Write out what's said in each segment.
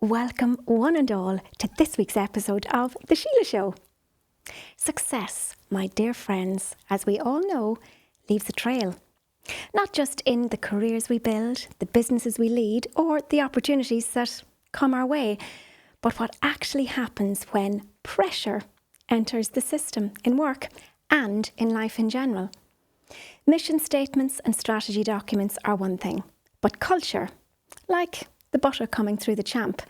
welcome one and all to this week's episode of The Síle Show. Success, my dear friends, as we all know, leaves a trail. Not just in the careers we build, the businesses we lead, or the opportunities that come our way, but what actually happens when pressure enters the system in work and in life in general. Mission statements and strategy documents are one thing, but culture, like the butter coming through the champ,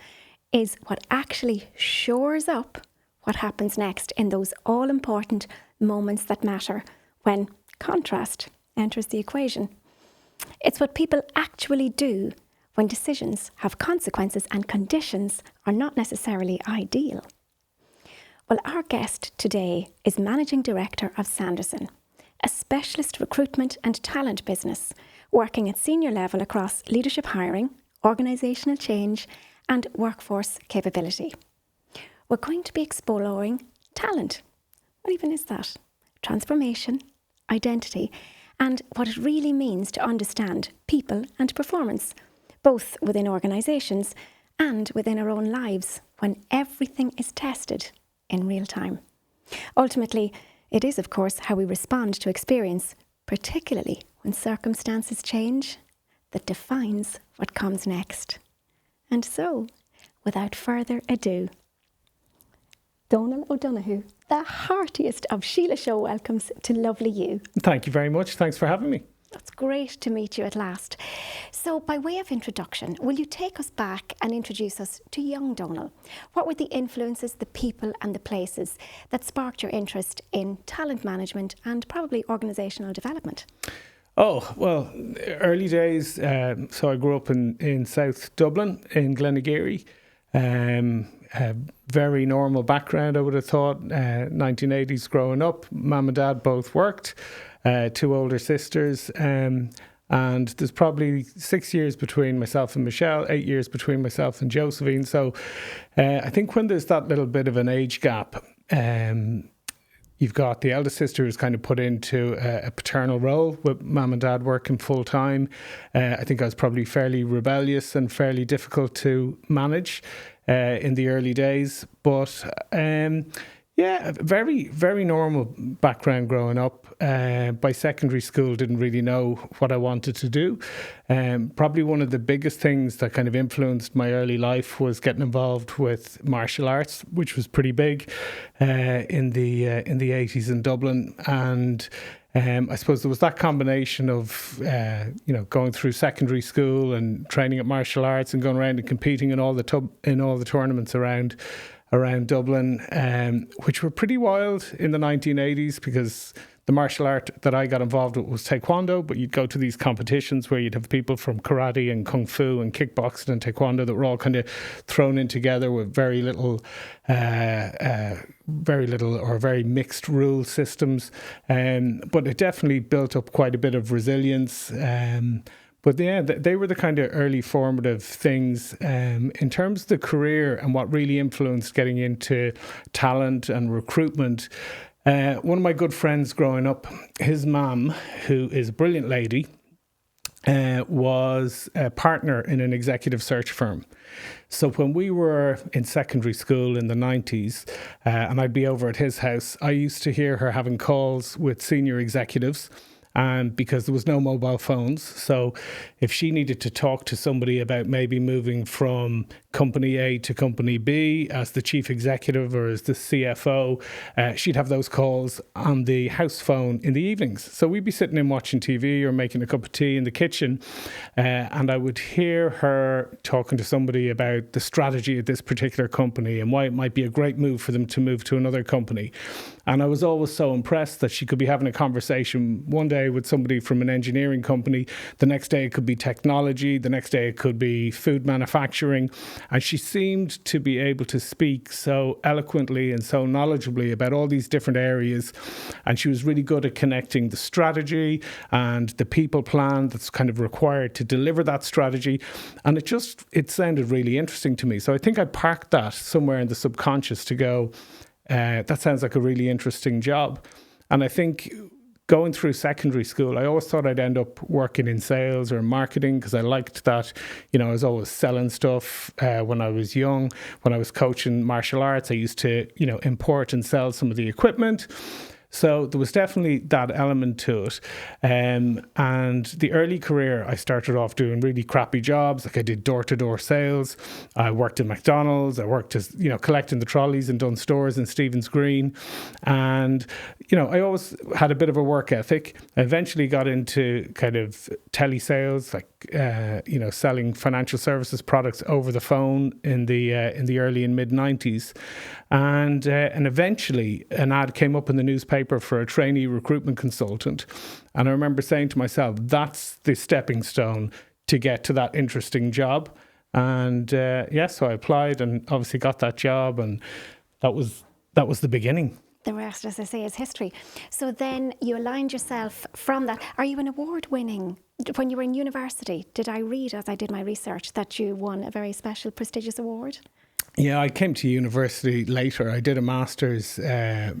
is what actually shores up what happens next in those all-important moments that matter when contrast enters the equation. It's what people actually do when decisions have consequences and conditions are not necessarily ideal. Well, our guest today is Managing Director of Sanderson, a specialist recruitment and talent business working at senior level across leadership hiring, organisational change and workforce capability. We're going to be exploring talent. What even is that? Transformation, identity, and what it really means to understand people and performance, both within organisations and within our own lives when everything is tested in real time. Ultimately, it is, of course, how we respond to experience, particularly when circumstances change, that defines what comes next. And so, without further ado, Donal O'Donoghue, the heartiest of Síle Show welcomes to lovely you. Thank you very much. Thanks for having me. It's great to meet you at last. So, by way of introduction, will you take us back and introduce us to young Donal? What were the influences, the people and the places that sparked your interest in talent management and probably organisational development? Oh, well, early days. So I grew up in South Dublin, in Glenageary. A very normal background, I would have thought. 1980s growing up. Mum and Dad both worked. Two older sisters. And there's probably 6 years between myself and Michelle, 8 years between myself and Josephine. So I think when there's that little bit of an age gap, you've got the eldest sister who's kind of put into a paternal role with mum and dad working full time. I think I was probably fairly rebellious and fairly difficult to manage in the early days. But very, very normal background growing up. By secondary school, didn't really know what I wanted to do. Probably one of the biggest things that kind of influenced my early life was getting involved with martial arts, which was pretty big in the 80s in Dublin. And I suppose there was that combination of going through secondary school and training at martial arts and going around and competing in all the tournaments around Dublin, which were pretty wild in the 1980s because the martial art that I got involved with was taekwondo, but you'd go to these competitions where you'd have people from karate and kung fu and kickboxing and taekwondo that were all kind of thrown in together with very little or very mixed rule systems. But it definitely built up quite a bit of resilience. But yeah, they were the kind of early formative things. In terms of the career and what really influenced getting into talent and recruitment, one of my good friends growing up, his mum, who is a brilliant lady, was a partner in an executive search firm. So when we were in secondary school in the 90s, and I'd be over at his house, I used to hear her having calls with senior executives. And because there was no mobile phones. So if she needed to talk to somebody about maybe moving from company A to company B as the chief executive or as the CFO, she'd have those calls on the house phone in the evenings. So we'd be sitting in watching TV or making a cup of tea in the kitchen. And I would hear her talking to somebody about the strategy of this particular company and why it might be a great move for them to move to another company. And I was always so impressed that she could be having a conversation one day with somebody from an engineering company. The next day it could be technology. The next day it could be food manufacturing. And she seemed to be able to speak so eloquently and so knowledgeably about all these different areas. And she was really good at connecting the strategy and the people plan that's kind of required to deliver that strategy. And it sounded really interesting to me. So I think I parked that somewhere in the subconscious to go, that sounds like a really interesting job. And I think going through secondary school, I always thought I'd end up working in sales or marketing because I liked that, I was always selling stuff when I was young. When I was coaching martial arts, I used to, import and sell some of the equipment. So there was definitely that element to it. And the early career, I started off doing really crappy jobs. Like I did door-to-door sales. I worked in McDonald's. I worked as, collecting the trolleys in Dunn Stores in Stephen's Green. And, I always had a bit of a work ethic. I eventually got into kind of telesales, like, selling financial services products over the phone in the early and mid-90s. And eventually an ad came up in the newspaper for a trainee recruitment consultant. And I remember saying to myself, that's the stepping stone to get to that interesting job. And so I applied and obviously got that job. And that was the beginning. The rest, as I say, is history. So then you aligned yourself from that. Are you an award-winning? When you were in university, did I read, as I did my research, that you won a very special, prestigious award? Yeah, I came to university later. I did a master's. I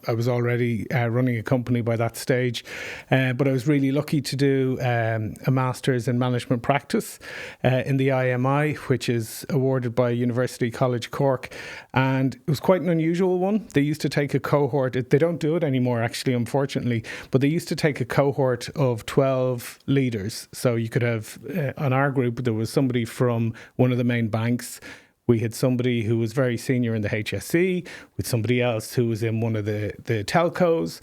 was already running a company by that stage, but I was really lucky to do a master's in management practice in the IMI, which is awarded by University College Cork. And it was quite an unusual one. They used to take a cohort. They don't do it anymore, actually, unfortunately, but they used to take a cohort of 12 leaders. So you could have, on our group, there was somebody from one of the main banks. We had somebody who was very senior in the HSE, with somebody else who was in one of the telcos,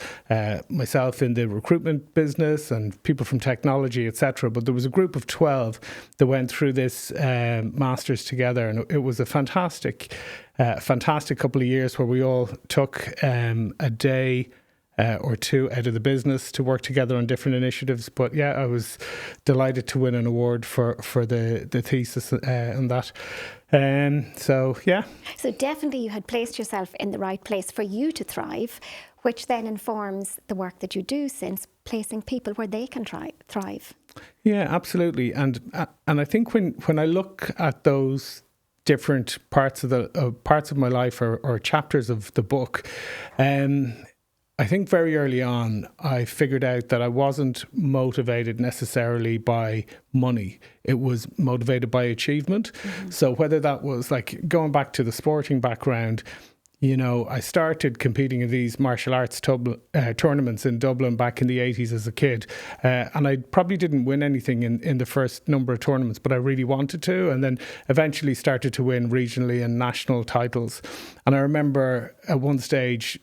myself in the recruitment business, and people from technology, etc. But there was a group of 12 that went through this masters together, and it was a fantastic couple of years where we all took a day or two out of the business to work together on different initiatives. But yeah, I was delighted to win an award for the thesis and that. So definitely you had placed yourself in the right place for you to thrive, which then informs the work that you do since, placing people where they can thrive. Yeah, absolutely. And I think when I look at those different parts of my life or chapters of the book, I think very early on, I figured out that I wasn't motivated necessarily by money. It was motivated by achievement. Mm-hmm. So whether that was like going back to the sporting background, I started competing in these martial arts tournaments in Dublin back in the 80s as a kid. And I probably didn't win anything in the first number of tournaments, but I really wanted to. And then eventually started to win regionally and national titles. And I remember at one stage,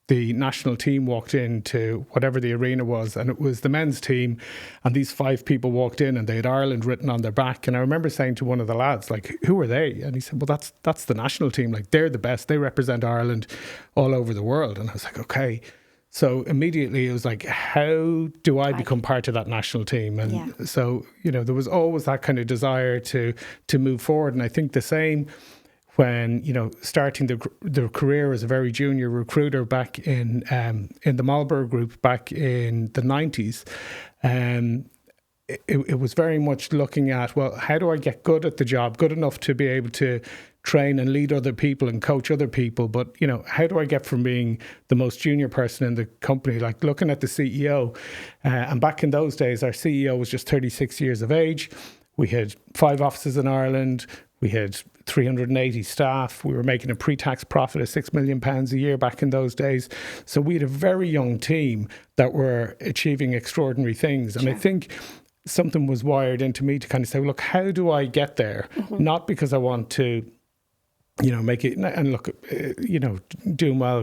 the national team walked into whatever the arena was, and it was the men's team, and these 5 people walked in and they had Ireland written on their back. And I remember saying to one of the lads, like, who are they? And he said, well, that's the national team. Like, they're the best. They represent Ireland all over the world. And I was like, okay. So immediately it was like, how do I become part of that national team? And so, there was always that kind of desire to move forward. And I think the same when, starting the career as a very junior recruiter back in the Marlborough Group back in the 90s, it was very much looking at, well, how do I get good at the job, good enough to be able to train and lead other people and coach other people? But, how do I get from being the most junior person in the company, like looking at the CEO? And back in those days, our CEO was just 36 years of age. We had 5 offices in Ireland. We had 380 staff. We were making a pre-tax profit of £6 million a year back in those days. So we had a very young team that were achieving extraordinary things. And I think something was wired into me to kind of say, well, look, how do I get there? Mm-hmm. Not because I want to, make it, and look, doing well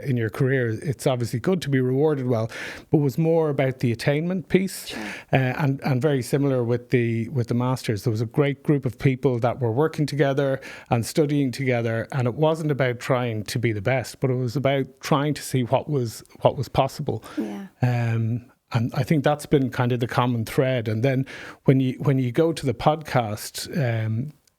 in your career, it's obviously good to be rewarded well, but was more about the attainment piece. Sure. And very similar with the masters. There was a great group of people that were working together and studying together, and it wasn't about trying to be the best, but it was about trying to see what was possible. Yeah. And I think that's been kind of the common thread. And then when you go to the podcast,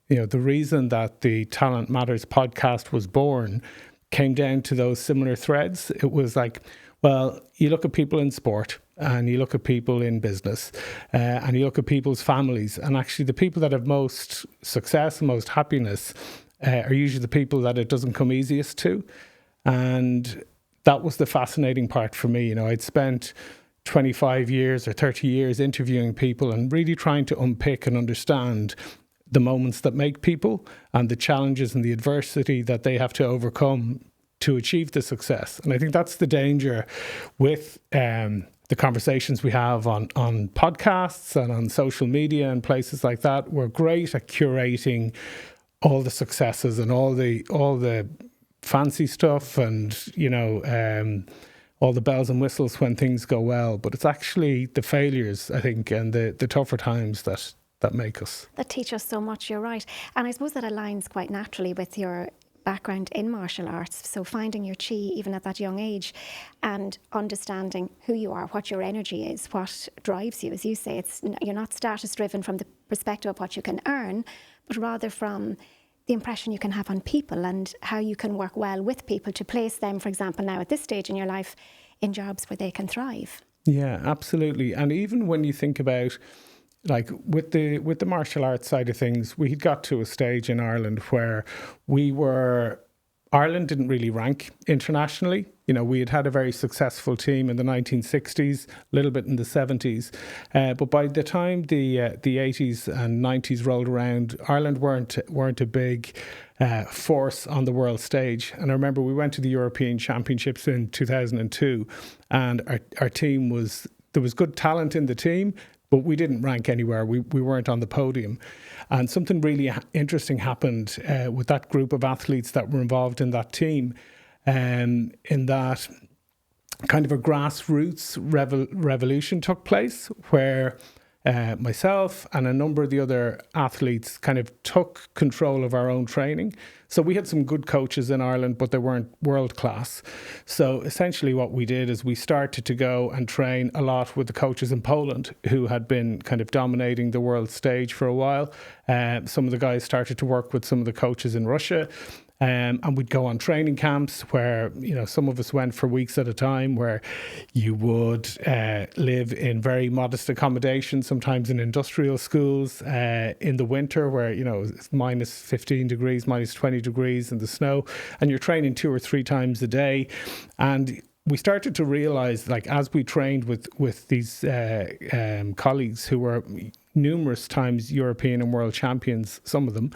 the reason that the Talent Matters podcast was born came down to those similar threads. It was like, well, you look at people in sport and you look at people in business and you look at people's families, and actually the people that have most success and most happiness are usually the people that it doesn't come easiest to. And that was the fascinating part for me. I'd spent 25 years or 30 years interviewing people and really trying to unpick and understand the moments that make people and the challenges and the adversity that they have to overcome to achieve the success. And I think that's the danger with the conversations we have on podcasts and on social media and places like that. We're great at curating all the successes and all the fancy stuff and, all the bells and whistles when things go well. But it's actually the failures, I think, and the tougher times that make us. That teach us so much, you're right. And I suppose that aligns quite naturally with your background in martial arts. So finding your chi even at that young age and understanding who you are, what your energy is, what drives you. As you say, you're not status driven from the perspective of what you can earn, but rather from the impression you can have on people and how you can work well with people to place them, for example, now at this stage in your life, in jobs where they can thrive. Yeah, absolutely. And even when you think about, like, with the martial arts side of things, we had got to a stage in Ireland where Ireland didn't really rank internationally. We had a very successful team in the 1960s, a little bit in the 70s. But by the time the 80s and 90s rolled around, Ireland weren't a big force on the world stage. And I remember we went to the European Championships in 2002, and our team there was good talent in the team, but we didn't rank anywhere. We weren't on the podium. And something really interesting happened with that group of athletes that were involved in that team, in that kind of a grassroots revolution took place where myself and a number of the other athletes kind of took control of our own training. So we had some good coaches in Ireland, but they weren't world class. So essentially what we did is we started to go and train a lot with the coaches in Poland who had been kind of dominating the world stage for a while. Some of the guys started to work with some of the coaches in Russia. And we'd go on training camps where, some of us went for weeks at a time, where you would live in very modest accommodation, sometimes in industrial schools in the winter where, it's minus 15 degrees, minus 20 degrees in the snow, and you're training 2 or 3 times a day. And we started to realize, like, as we trained with these colleagues who were numerous times European and world champions, some of them,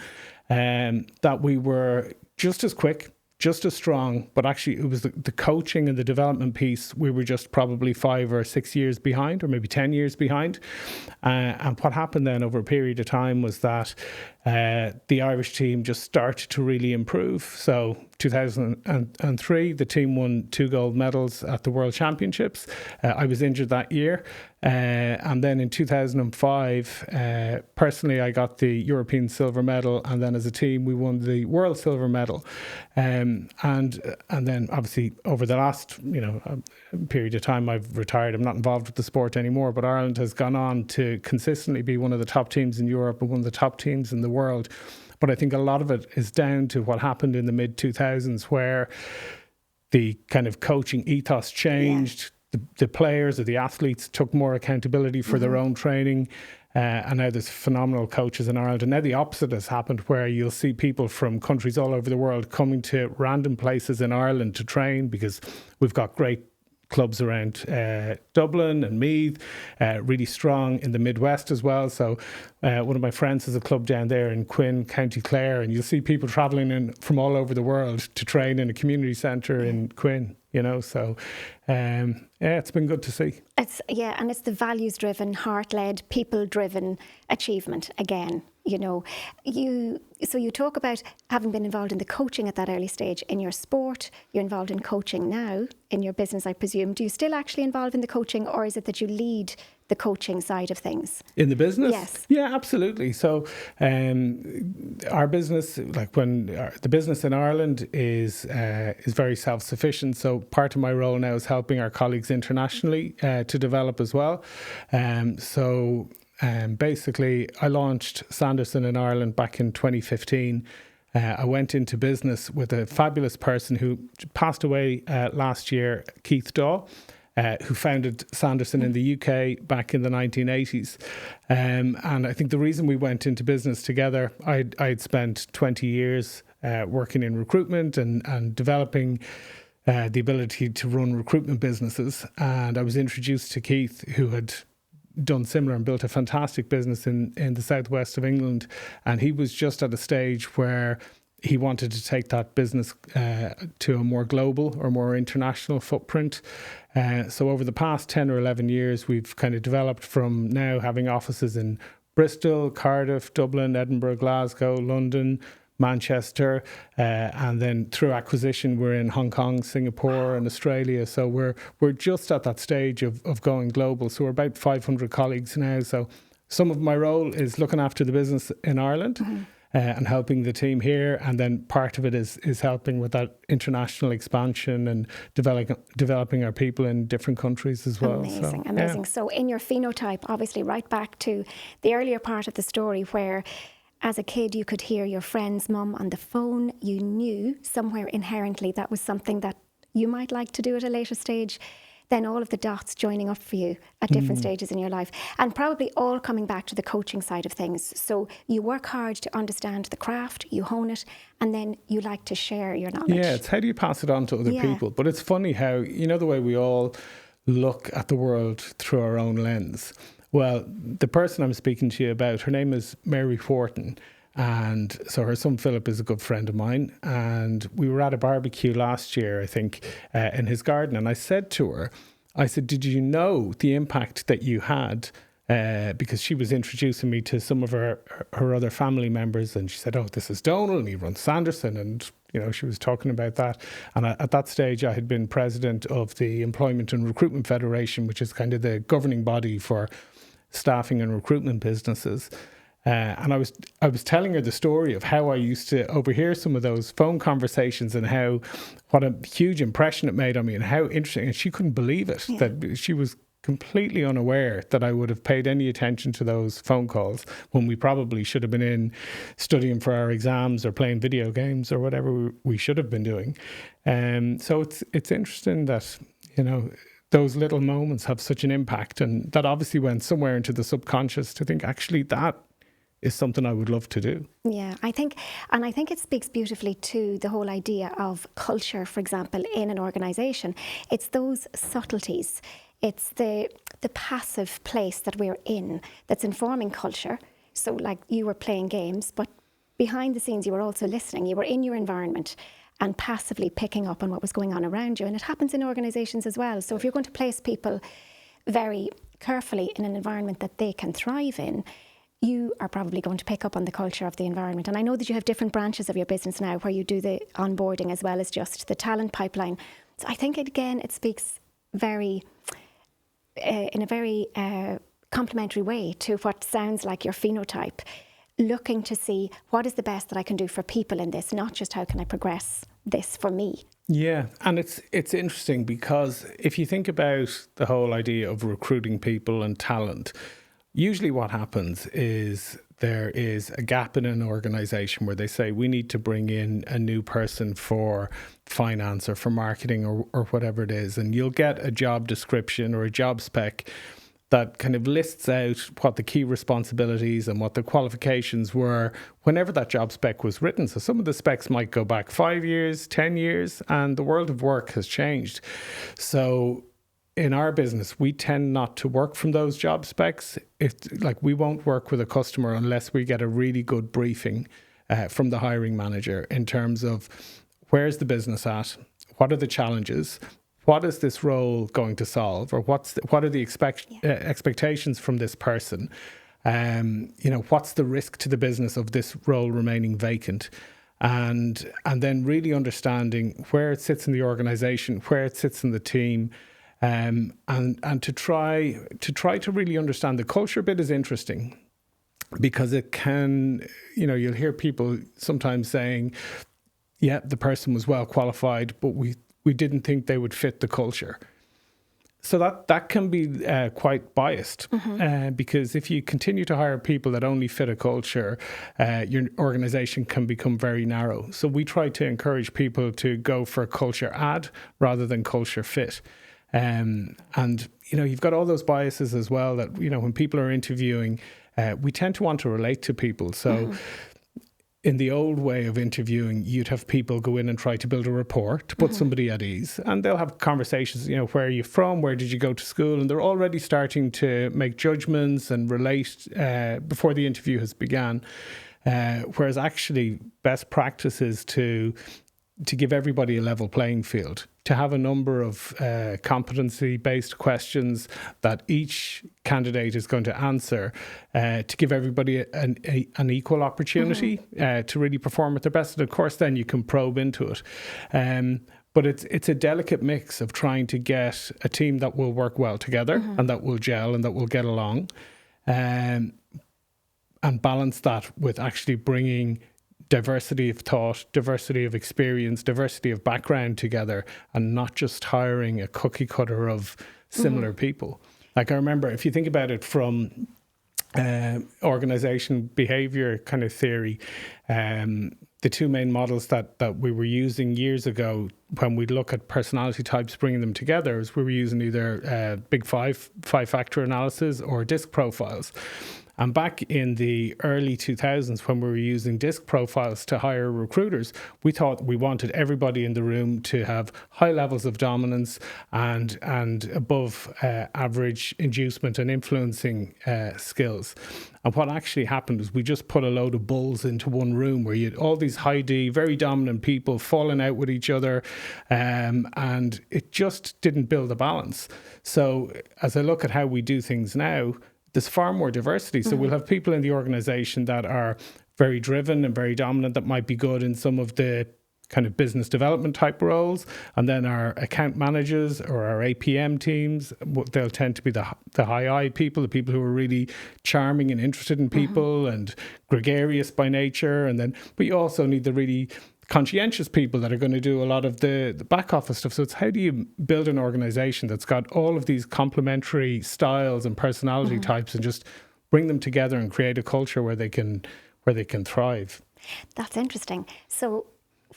that we were just as quick, just as strong, but actually it was the coaching and the development piece, we were just probably 5 or 6 years behind, or maybe 10 years behind. And what happened then over a period of time was that the Irish team just started to really improve. So 2003, the team won 2 gold medals at the World Championships. I was injured that year. And then in 2005, personally, I got the European silver medal. And then as a team, we won the world silver medal. And then obviously over the last, period of time, I've retired. I'm not involved with the sport anymore, but Ireland has gone on to consistently be one of the top teams in Europe and one of the top teams in the world. But I think a lot of it is down to what happened in the mid-2000s, where the kind of coaching ethos changed. Yeah. The players or the athletes took more accountability for their own training. And now there's phenomenal coaches in Ireland. And now the opposite has happened, where you'll see people from countries all over the world coming to random places in Ireland to train, because we've got great clubs around Dublin and Meath, really strong in the Midwest as well. So one of my friends has a club down there in Quinn, County Clare, and you'll see people travelling in from all over the world to train in a community centre in Quinn. So it's been good to see. And it's the values-driven, heart-led, people-driven achievement again. So you talk about having been involved in the coaching at that early stage in your sport. You're involved in coaching now in your business, I presume. Do you still actually involve in the coaching, or is it that you lead the coaching side of things? In the business? Yes. Yeah, absolutely. So our business, the business in Ireland is very self-sufficient. So part of my role now is helping our colleagues internationally to develop as well. Basically, I launched Sanderson in Ireland back in 2015. I went into business with a fabulous person who passed away last year, Keith Daw, who founded Sanderson in the UK back in the 1980s. And I think the reason we went into business together, I'd spent 20 years working in recruitment and developing the ability to run recruitment businesses. And I was introduced to Keith, who had done similar and built a fantastic business in the southwest of England. And he was just at a stage where he wanted to take that business to a more global or more international footprint. So over the past 10 or 11 years, we've kind of developed from now having offices in Bristol, Cardiff, Dublin, Edinburgh, Glasgow, London, Manchester, and then through acquisition we're in Hong Kong, Singapore and Australia. So we're just at that stage of going global. So we're about 500 colleagues now. So some of my role is looking after the business in Ireland and helping the team here, and then part of it is helping with that international expansion and developing our people in different countries as well. Amazing. Yeah. So in your phenotype, obviously right back to the earlier part of the story where as a kid, you could hear your friend's mum on the phone. You knew somewhere inherently that was something that you might like to do at a later stage. Then all of the dots joining up for you at different stages in your life. And probably all coming back to the coaching side of things. So you work hard to understand the craft, you hone it, and then you like to share your knowledge. Yeah, it's how do you pass it on to other people? But it's funny how, the way we all look at the world through our own lens. Well, the person I'm speaking to you about, her name is Mary Fortin. And so her son Philip is a good friend of mine. And we were at a barbecue last year, I think, in his garden. And I said to her, did you know the impact that you had? Because she was introducing me to some of her other family members. And she said, oh, this is Donal and he runs Sanderson. And, she was talking about that. And at that stage, I had been president of the Employment and Recruitment Federation, which is kind of the governing body for staffing and recruitment businesses. And I was telling her the story of how I used to overhear some of those phone conversations and what a huge impression it made on me and how interesting. And she couldn't believe it, that she was completely unaware that I would have paid any attention to those phone calls when we probably should have been in studying for our exams or playing video games or whatever we should have been doing. So it's interesting that, those little moments have such an impact, and that obviously went somewhere into the subconscious to think, actually, that is something I would love to do. Yeah, I think it speaks beautifully to the whole idea of culture, for example, in an organisation. It's those subtleties. It's the passive place that we're in that's informing culture. So like you were playing games, but behind the scenes you were also listening. You were in your environment and passively picking up on what was going on around you. And it happens in organisations as well. So if you're going to place people very carefully in an environment that they can thrive in, you are probably going to pick up on the culture of the environment. And I know that you have different branches of your business now where you do the onboarding as well as just the talent pipeline. So I think, it speaks in a very complementary way to what sounds like your phenotype, looking to see what is the best that I can do for people in this, not just how can I progress this for me. Yeah, and it's interesting because if you think about the whole idea of recruiting people and talent, usually what happens is there is a gap in an organisation where they say we need to bring in a new person for finance or for marketing or whatever it is, and you'll get a job description or a job spec that kind of lists out what the key responsibilities and what the qualifications were whenever that job spec was written. So some of the specs might go back 5 years, 10 years, and the world of work has changed. So in our business, we tend not to work from those job specs. We won't work with a customer unless we get a really good briefing from the hiring manager in terms of where's the business at, what are the challenges, what is this role going to solve, or what are the expectations from this person? What's the risk to the business of this role remaining vacant? And then really understanding where it sits in the organisation, where it sits in the team, and to try to really understand the culture bit is interesting because it can, you'll hear people sometimes saying, yeah, the person was well qualified, but we didn't think they would fit the culture. So that can be quite biased because if you continue to hire people that only fit a culture, your organisation can become very narrow. So we try to encourage people to go for culture add rather than culture fit. And, you've got all those biases as well that, when people are interviewing, we tend to want to relate to people. So in the old way of interviewing, you'd have people go in and try to build a rapport to put somebody at ease. And they'll have conversations, where are you from? Where did you go to school? And they're already starting to make judgments and relate before the interview has begun. Whereas actually best practice is to give everybody a level playing field, to have a number of competency-based questions that each candidate is going to answer, to give everybody an equal opportunity to really perform at their best. And of course, then you can probe into it. But it's a delicate mix of trying to get a team that will work well together and that will gel and that will get along, and balance that with actually bringing diversity of thought, diversity of experience, diversity of background together, and not just hiring a cookie cutter of similar people. Like, I remember, if you think about it from organization behavior kind of theory, the two main models that we were using years ago when we look at personality types, bringing them together, is we were using either big five-factor analysis or disc profiles. And back in the early 2000s, when we were using disc profiles to hire recruiters, we thought we wanted everybody in the room to have high levels of dominance and above average inducement and influencing skills. And what actually happened was we just put a load of bulls into one room where you had all these high D, very dominant people falling out with each other, and it just didn't build a balance. So as I look at how we do things now, there's far more diversity. So we'll have people in the organization that are very driven and very dominant, that might be good in some of the kind of business development type roles. And then our account managers or our APM teams, they'll tend to be the high I people, the people who are really charming and interested in people and gregarious by nature. But you also need the really conscientious people that are going to do a lot of the back office stuff. So it's, how do you build an organization that's got all of these complementary styles and personality types, and just bring them together and create a culture where they can thrive? That's interesting. So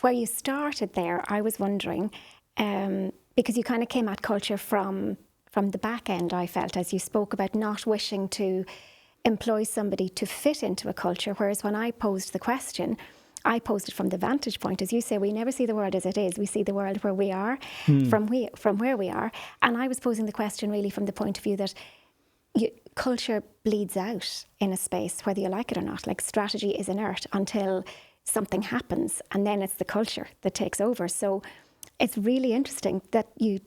where you started there, I was wondering, because you kind of came at culture from the back end, I felt, as you spoke about not wishing to employ somebody to fit into a culture, whereas when I posed the question, I posed it from the vantage point, as you say, we never see the world as it is. We see the world where we are, from where we are. And I was posing the question really from the point of view that culture bleeds out in a space, whether you like it or not. Like, strategy is inert until something happens, and then it's the culture that takes over. So it's really interesting that you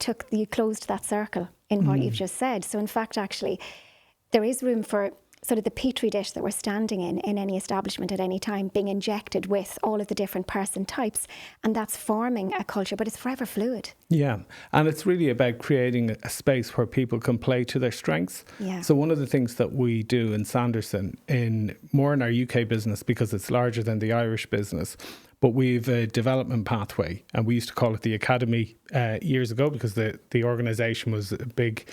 closed that circle in what you've just said. So in fact, actually, there is room for sort of the petri dish that we're standing in any establishment at any time being injected with all of the different person types, and that's forming a culture, but it's forever fluid. Yeah, and it's really about creating a space where people can play to their strengths. Yeah. So one of the things that we do in Sanderson, more in our UK business because it's larger than the Irish business, but we've a development pathway, and we used to call it the Academy years ago because the organisation was a big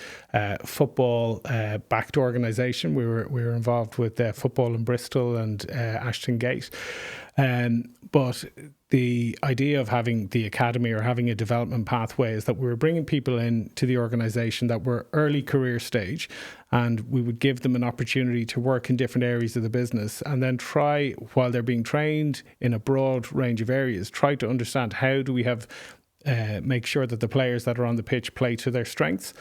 football-backed organisation. We were involved with football in Bristol and Ashton Gate. But the idea of having the academy or having a development pathway is that we were bringing people in to the organisation that were early career stage, and we would give them an opportunity to work in different areas of the business, and then try, while they're being trained in a broad range of areas, try to understand how do we make sure that the players that are on the pitch play to their strengths.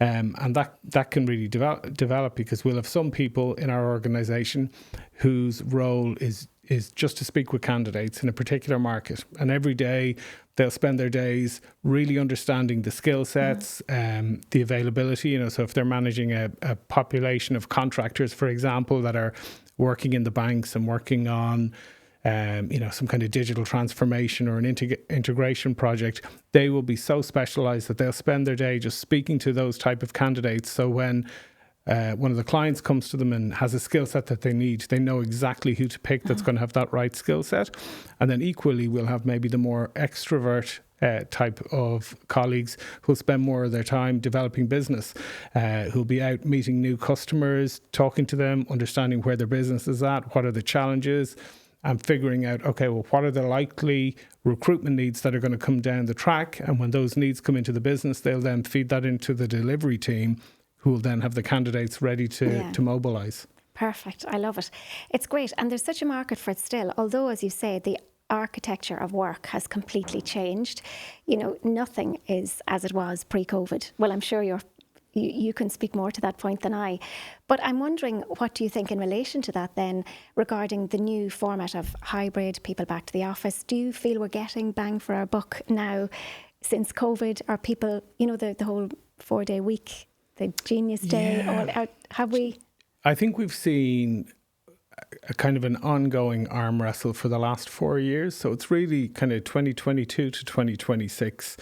And that can really develop because we'll have some people in our organisation whose role is just to speak with candidates in a particular market. And every day they'll spend their days really understanding the skill sets, the availability, so if they're managing a population of contractors, for example, that are working in the banks and working on some kind of digital transformation or an integration project, they will be so specialised that they'll spend their day just speaking to those type of candidates. So when one of the clients comes to them and has a skill set that they need, they know exactly who to pick that's going to have that right skill set. And then equally, we'll have maybe the more extrovert type of colleagues who'll spend more of their time developing business, who'll be out meeting new customers, talking to them, understanding where their business is at, what are the challenges, and figuring out, okay, well, what are the likely recruitment needs that are going to come down the track? And when those needs come into the business, they'll then feed that into the delivery team, who will then have the candidates ready to mobilise. Perfect. I love it. It's great. And there's such a market for it still. Although, as you say, the architecture of work has completely changed. You know, nothing is as it was pre-COVID. Well, I'm sure you can speak more to that point than I. But I'm wondering, what do you think in relation to that then, regarding the new format of hybrid, people back to the office? Do you feel we're getting bang for our buck now since COVID? Are people, you know, the whole 4-day week, the genius day, have we? I think we've seen a kind of an ongoing arm wrestle for the last 4 years. So it's really kind of 2022 to 2026.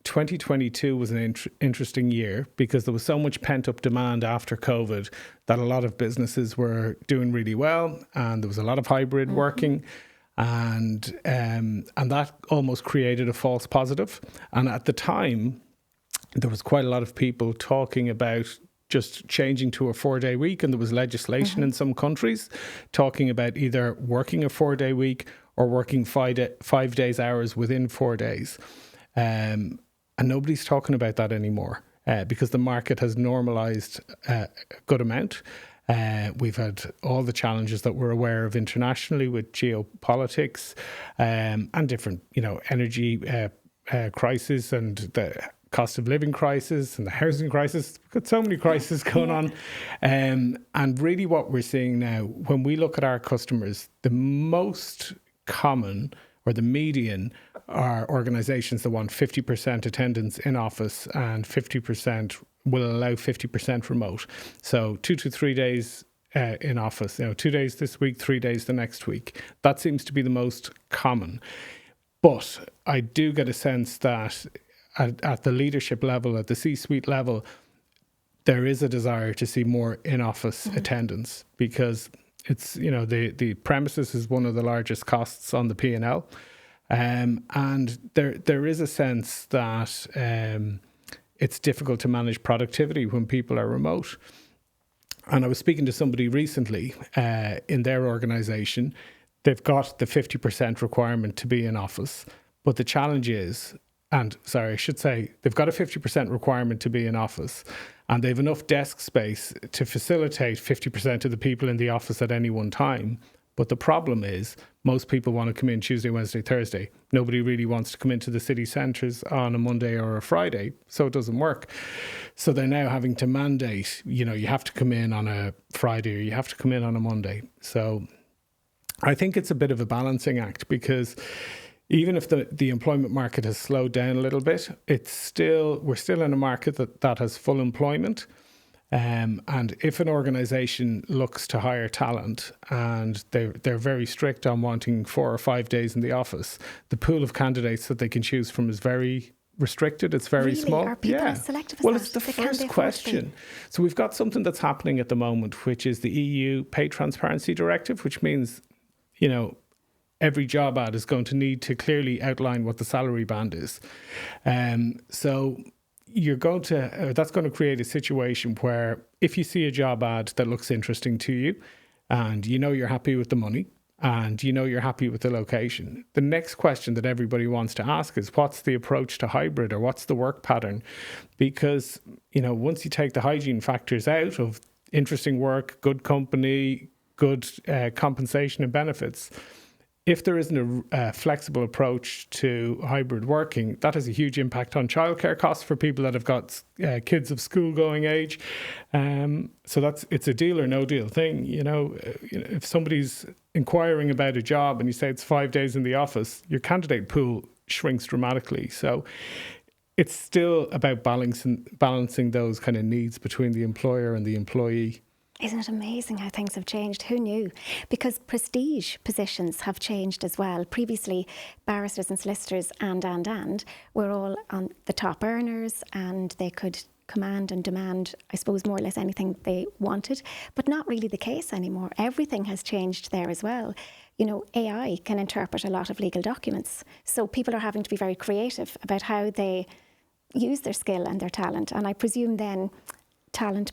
2022 was an interesting year because there was so much pent-up demand after COVID that a lot of businesses were doing really well, and there was a lot of hybrid working, and that almost created a false positive. And at the time, there was quite a lot of people talking about just changing to a 4-day week, and there was legislation in some countries talking about either working a 4-day week or working 5 days hours within 4 days. And nobody's talking about that anymore because the market has normalized a good amount. We've had all the challenges that we're aware of internationally with geopolitics and different, energy crisis and the cost of living crisis and the housing crisis. We've got so many crises going on. And really what we're seeing now, when we look at our customers, the most common or the median are organisations that want 50% attendance in office and 50% will allow 50% remote. So 2 to 3 days in office, 2 days this week, 3 days the next week. That seems to be the most common. But I do get a sense that at the leadership level, at the C-suite level, there is a desire to see more in-office attendance because it's, the premises is one of the largest costs on the P&L. And there is a sense that it's difficult to manage productivity when people are remote. And I was speaking to somebody recently in their organisation. They've got the 50% requirement to be in office, but the challenge is, they've got a 50% requirement to be in office, and they've enough desk space to facilitate 50% of the people in the office at any one time. But the problem is most people want to come in Tuesday, Wednesday, Thursday. Nobody really wants to come into the city centres on a Monday or a Friday, so it doesn't work. So they're now having to mandate, you have to come in on a Friday or you have to come in on a Monday. So I think it's a bit of a balancing act because even if the employment market has slowed down a little bit, we're still in a market that has full employment. And if an organisation looks to hire talent and they're very strict on wanting 4 or 5 days in the office, the pool of candidates that they can choose from is very restricted. It's very small. Are people as selective as well, that? it's the first question. So we've got something that's happening at the moment, which is the EU Pay Transparency Directive, which means, every job ad is going to need to clearly outline what the salary band is. So that's going to create a situation where if you see a job ad that looks interesting to you and you're happy with the money and you're happy with the location, the next question that everybody wants to ask is what's the approach to hybrid or what's the work pattern? Because, once you take the hygiene factors out of interesting work, good company, good compensation and benefits, if there isn't a flexible approach to hybrid working, that has a huge impact on childcare costs for people that have got kids of school-going age. So it's a deal or no deal thing. If somebody's inquiring about a job and you say it's 5 days in the office, your candidate pool shrinks dramatically. So it's still about balancing those kind of needs between the employer and the employee. Isn't it amazing how things have changed? Who knew? Because prestige positions have changed as well. Previously, barristers and solicitors and were all on the top earners and they could command and demand, I suppose, more or less anything they wanted, but not really the case anymore. Everything has changed there as well. AI can interpret a lot of legal documents. So people are having to be very creative about how they use their skill and their talent. And I presume then talent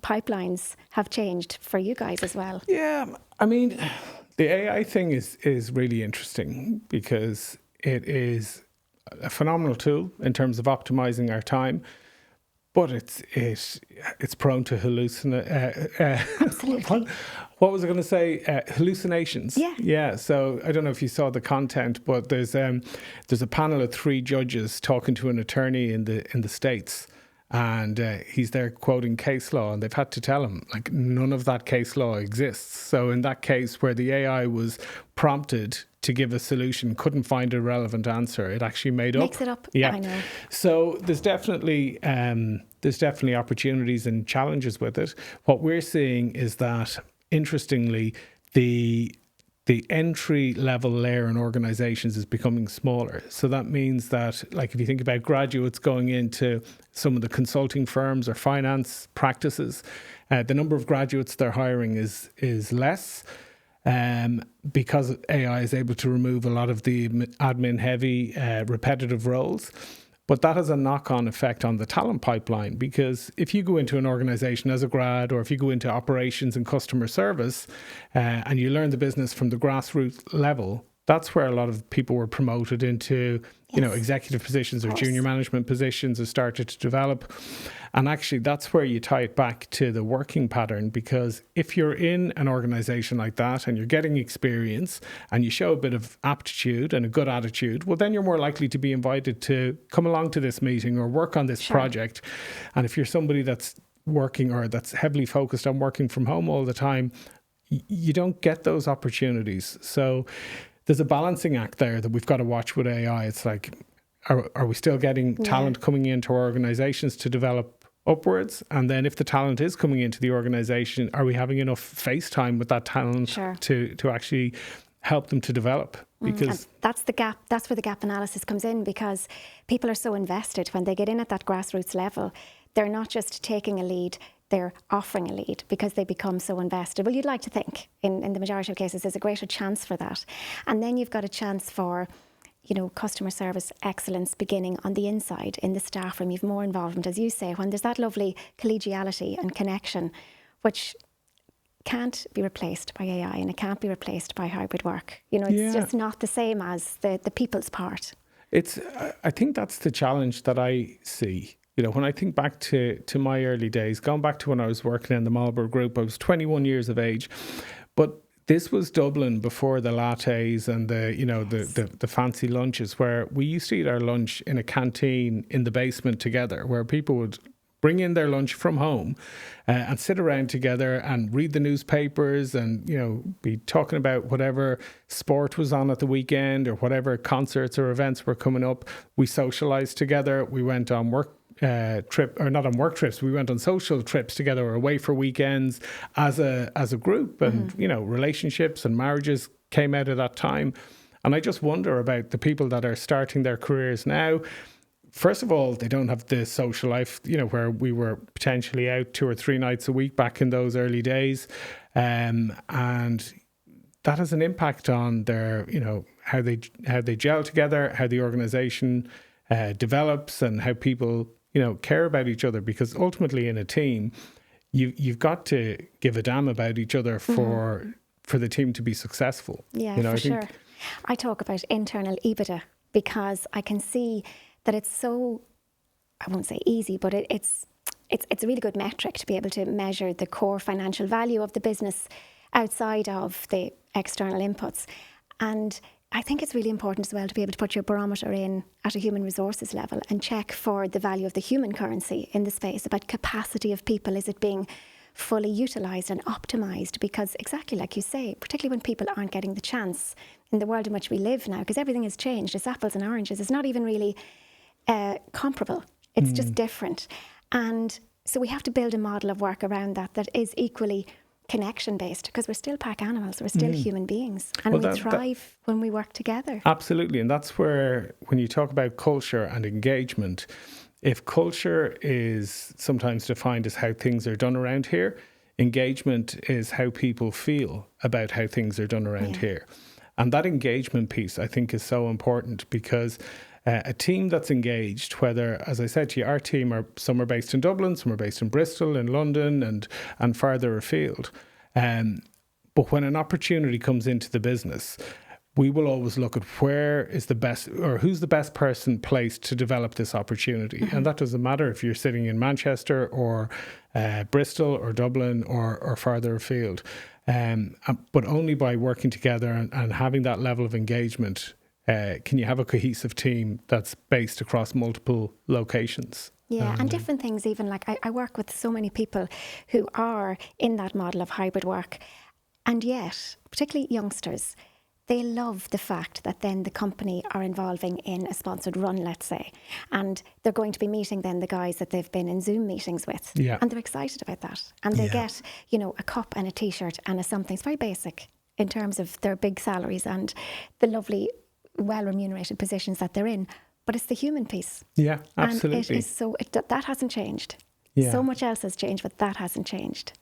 pipelines have changed for you guys as well. Yeah, I mean, the AI thing is really interesting because it is a phenomenal tool in terms of optimizing our time. But it's prone to hallucinate. Absolutely. What was I going to say? Hallucinations. Yeah. So I don't know if you saw the content, but there's a panel of 3 judges talking to an attorney in the States, and he's there quoting case law, and they've had to tell him like none of that case law exists. So in that case where the AI was prompted to give a solution, couldn't find a relevant answer, it actually Makes it up. Yeah, I know. So there's definitely opportunities and challenges with it. What we're seeing is that, interestingly, the entry level layer in organizations is becoming smaller. So that means that, like, if you think about graduates going into some of the consulting firms or finance practices, the number of graduates they're hiring is less. Because AI is able to remove a lot of the admin heavy, repetitive roles. But that has a knock-on effect on the talent pipeline, because if you go into an organization as a grad, or if you go into operations and customer service, and you learn the business from the grassroots level, that's where a lot of people were promoted into, executive positions or junior management positions, have started to develop. And actually, that's where you tie it back to the working pattern, because if you're in an organization like that and you're getting experience and you show a bit of aptitude and a good attitude, well, then you're more likely to be invited to come along to this meeting or work on this project. And if you're somebody that's working or that's heavily focused on working from home all the time, you don't get those opportunities. So there's a balancing act there that we've got to watch with AI. It's like, are we still getting talent coming into our organizations to develop upwards? And then if the talent is coming into the organization, are we having enough face time with that talent to actually help them to develop? Because that's the gap. That's where the gap analysis comes in, because people are so invested when they get in at that grassroots level. They're not just taking a lead, they're offering a lead because they become so invested. Well, you'd like to think in the majority of cases there's a greater chance for that. And then you've got a chance for, customer service excellence beginning on the inside in the staff room. You've more involvement, as you say, when there's that lovely collegiality and connection, which can't be replaced by AI, and it can't be replaced by hybrid work. It's just not the same as the people's part. I think that's the challenge that I see. When I think back to my early days, going back to when I was working in the Marlborough Group, I was 21 years of age, but this was Dublin before the lattes and the fancy lunches, where we used to eat our lunch in a canteen in the basement together, where people would bring in their lunch from home and sit around together and read the newspapers and, be talking about whatever sport was on at the weekend or whatever concerts or events were coming up. We socialized together. We went on work not on work trips. We went on social trips together, or away for weekends as a group, and relationships and marriages came out of that time. And I just wonder about the people that are starting their careers now. First of all, they don't have the social life, where we were potentially out 2 or 3 nights a week back in those early days, and that has an impact on their, how they gel together, how the organisation develops, and how people care about each other, because ultimately in a team, you've got to give a damn about each other for the team to be successful. Yeah, sure. I talk about internal EBITDA because I can see that it's so, I won't say easy, but it's a really good metric to be able to measure the core financial value of the business outside of the external inputs. And I think it's really important as well to be able to put your barometer in at a human resources level and check for the value of the human currency in the space, about capacity of people. Is it being fully utilised and optimised? Because exactly like you say, particularly when people aren't getting the chance in the world in which we live now, because everything has changed. It's apples and oranges. It's not even really comparable. It's just different. And so we have to build a model of work around that is equally connection-based, because we're still pack animals, we're still human beings, and we thrive when we work together. Absolutely, and that's where, when you talk about culture and engagement, if culture is sometimes defined as how things are done around here, engagement is how people feel about how things are done around here. And that engagement piece, I think, is so important, because a team that's engaged, whether, as I said to you, our team some are based in Dublin, some are based in Bristol, in London, and farther afield. But when an opportunity comes into the business, we will always look at where is the best, or who's the best person placed to develop this opportunity. And that doesn't matter if you're sitting in Manchester or Bristol or Dublin or farther afield. But only by working together and having that level of engagement can you have a cohesive team that's based across multiple locations. Yeah, and different things even. Like I work with so many people who are in that model of hybrid work, and yet, particularly youngsters, they love the fact that then the company are involving in a sponsored run, let's say, and they're going to be meeting then the guys that they've been in Zoom meetings with. Yeah. And they're excited about that. And they get, a cup and a T-shirt and a something. It's very basic in terms of their big salaries and the lovely, well-remunerated positions that they're in. But it's the human piece. Yeah, absolutely. And it is so, that hasn't changed. Yeah. So much else has changed, but that hasn't changed.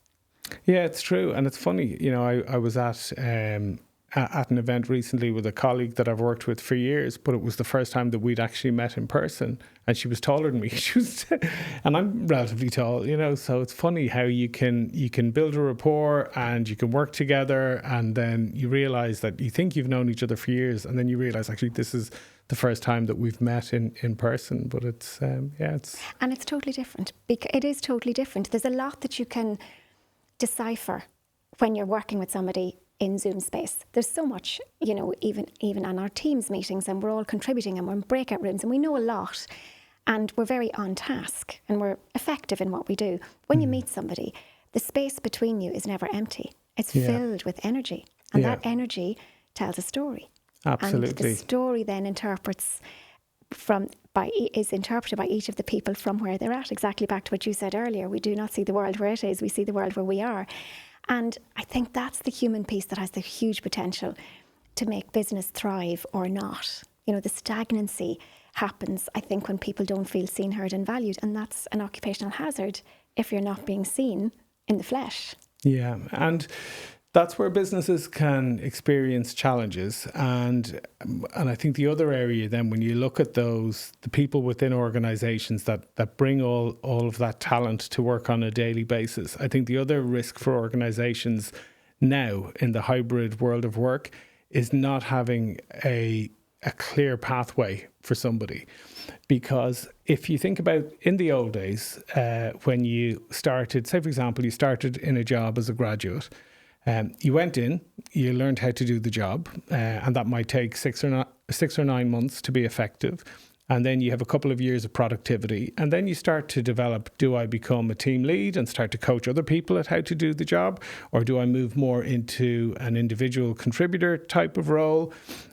Yeah, it's true. And it's funny, I was at an event recently with a colleague that I've worked with for years, but it was the first time that we'd actually met in person. And she was taller than me. And I'm relatively tall, so it's funny how you can build a rapport and you can work together, and then you realize that you think you've known each other for years, and then you realize actually this is the first time that we've met in person. But it's and it's totally different. It is totally different. There's a lot that you can decipher when you're working with somebody in Zoom space. There's so much, even on our Teams meetings, and we're all contributing and we're in breakout rooms and we know a lot and we're very on task and we're effective in what we do. When you meet somebody, the space between you is never empty. It's filled with energy, and that energy tells a story. Absolutely. And the story then is interpreted by each of the people from where they're at. Exactly back to what you said earlier. We do not see the world where it is, we see the world where we are. And I think that's the human piece that has the huge potential to make business thrive or not. The stagnancy happens, I think, when people don't feel seen, heard and valued. And that's an occupational hazard if you're not being seen in the flesh. Yeah, and that's where businesses can experience challenges. And I think the other area then, when you look at the people within organizations that bring all of that talent to work on a daily basis, I think the other risk for organizations now in the hybrid world of work is not having a clear pathway for somebody. Because if you think about in the old days, when you started, say for example, you started in a job as a graduate, you went in, you learned how to do the job, and that might take 6 or 9 months to be effective. And then you have a couple of years of productivity, and then you start to develop, do I become a team lead and start to coach other people at how to do the job? Or do I move more into an individual contributor type of role?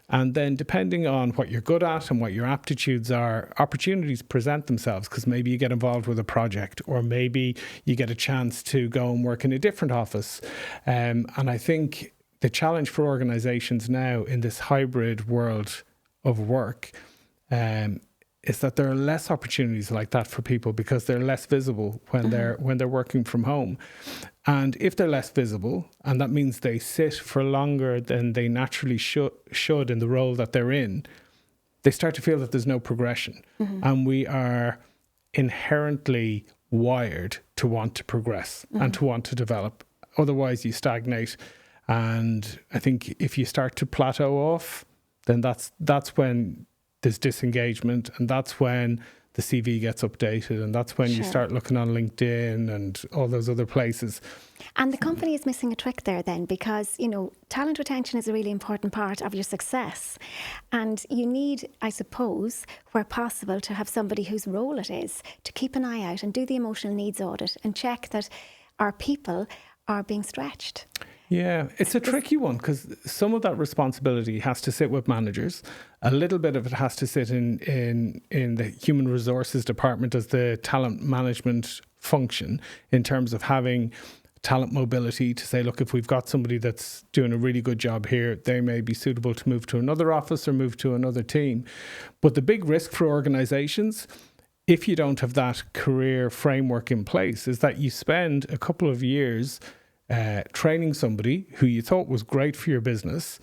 And then depending on what you're good at and what your aptitudes are, opportunities present themselves, because maybe you get involved with a project, or maybe you get a chance to go and work in a different office. And I think the challenge for organizations now in this hybrid world of work is that there are less opportunities like that for people, because they're less visible when they're working from home. And if they're less visible, and that means they sit for longer than they naturally should in the role that they're in, they start to feel that there's no progression. And we are inherently wired to want to progress and to want to develop. Otherwise, you stagnate. And I think if you start to plateau off, then that's when there's disengagement, and that's when the CV gets updated, and that's when you start looking on LinkedIn and all those other places. And the company is missing a trick there then, because, talent retention is a really important part of your success. And you need, I suppose, where possible, to have somebody whose role it is to keep an eye out and do the emotional needs audit and check that our people are being stretched. Yeah, it's a tricky one, because some of that responsibility has to sit with managers. A little bit of it has to sit in the human resources department as the talent management function, in terms of having talent mobility to say, look, if we've got somebody that's doing a really good job here, they may be suitable to move to another office or move to another team. But the big risk for organizations, if you don't have that career framework in place, is that you spend a couple of years training somebody who you thought was great for your business,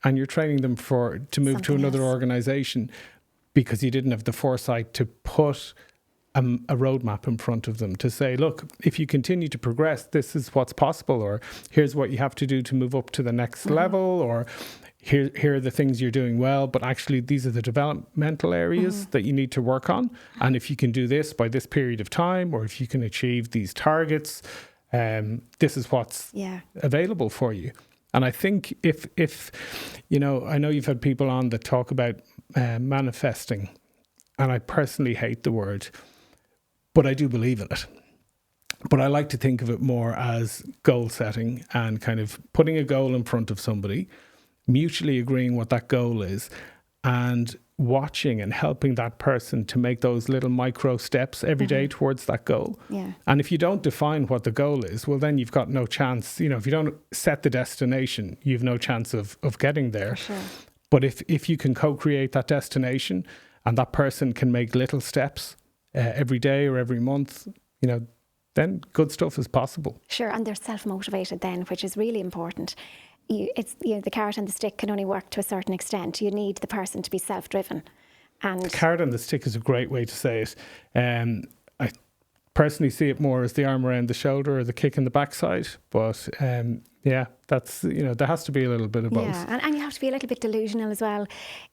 and you're training them to move to another organization because you didn't have the foresight to put a roadmap in front of them to say, look, if you continue to progress, this is what's possible, or here's what you have to do to move up to the next level, or here are the things you're doing well, but actually these are the developmental areas that you need to work on. And if you can do this by this period of time, or if you can achieve these targets, this is what's available for you. And I think if I know you've had people on that talk about manifesting, and I personally hate the word, but I do believe in it. But I like to think of it more as goal setting and kind of putting a goal in front of somebody, mutually agreeing what that goal is, and watching and helping that person to make those little micro steps every day towards that goal. Yeah. And if you don't define what the goal is, well, then you've got no chance. If you don't set the destination, you've no chance of getting there. For sure. But if you can co-create that destination, and that person can make little steps every day or every month, then good stuff is possible. Sure, and they're self-motivated then, which is really important. The carrot and the stick can only work to a certain extent. You need the person to be self-driven. And the carrot and the stick is a great way to say it. I personally see it more as the arm around the shoulder or the kick in the backside. But that's, there has to be a little bit of both. Yeah, and you have to be a little bit delusional as well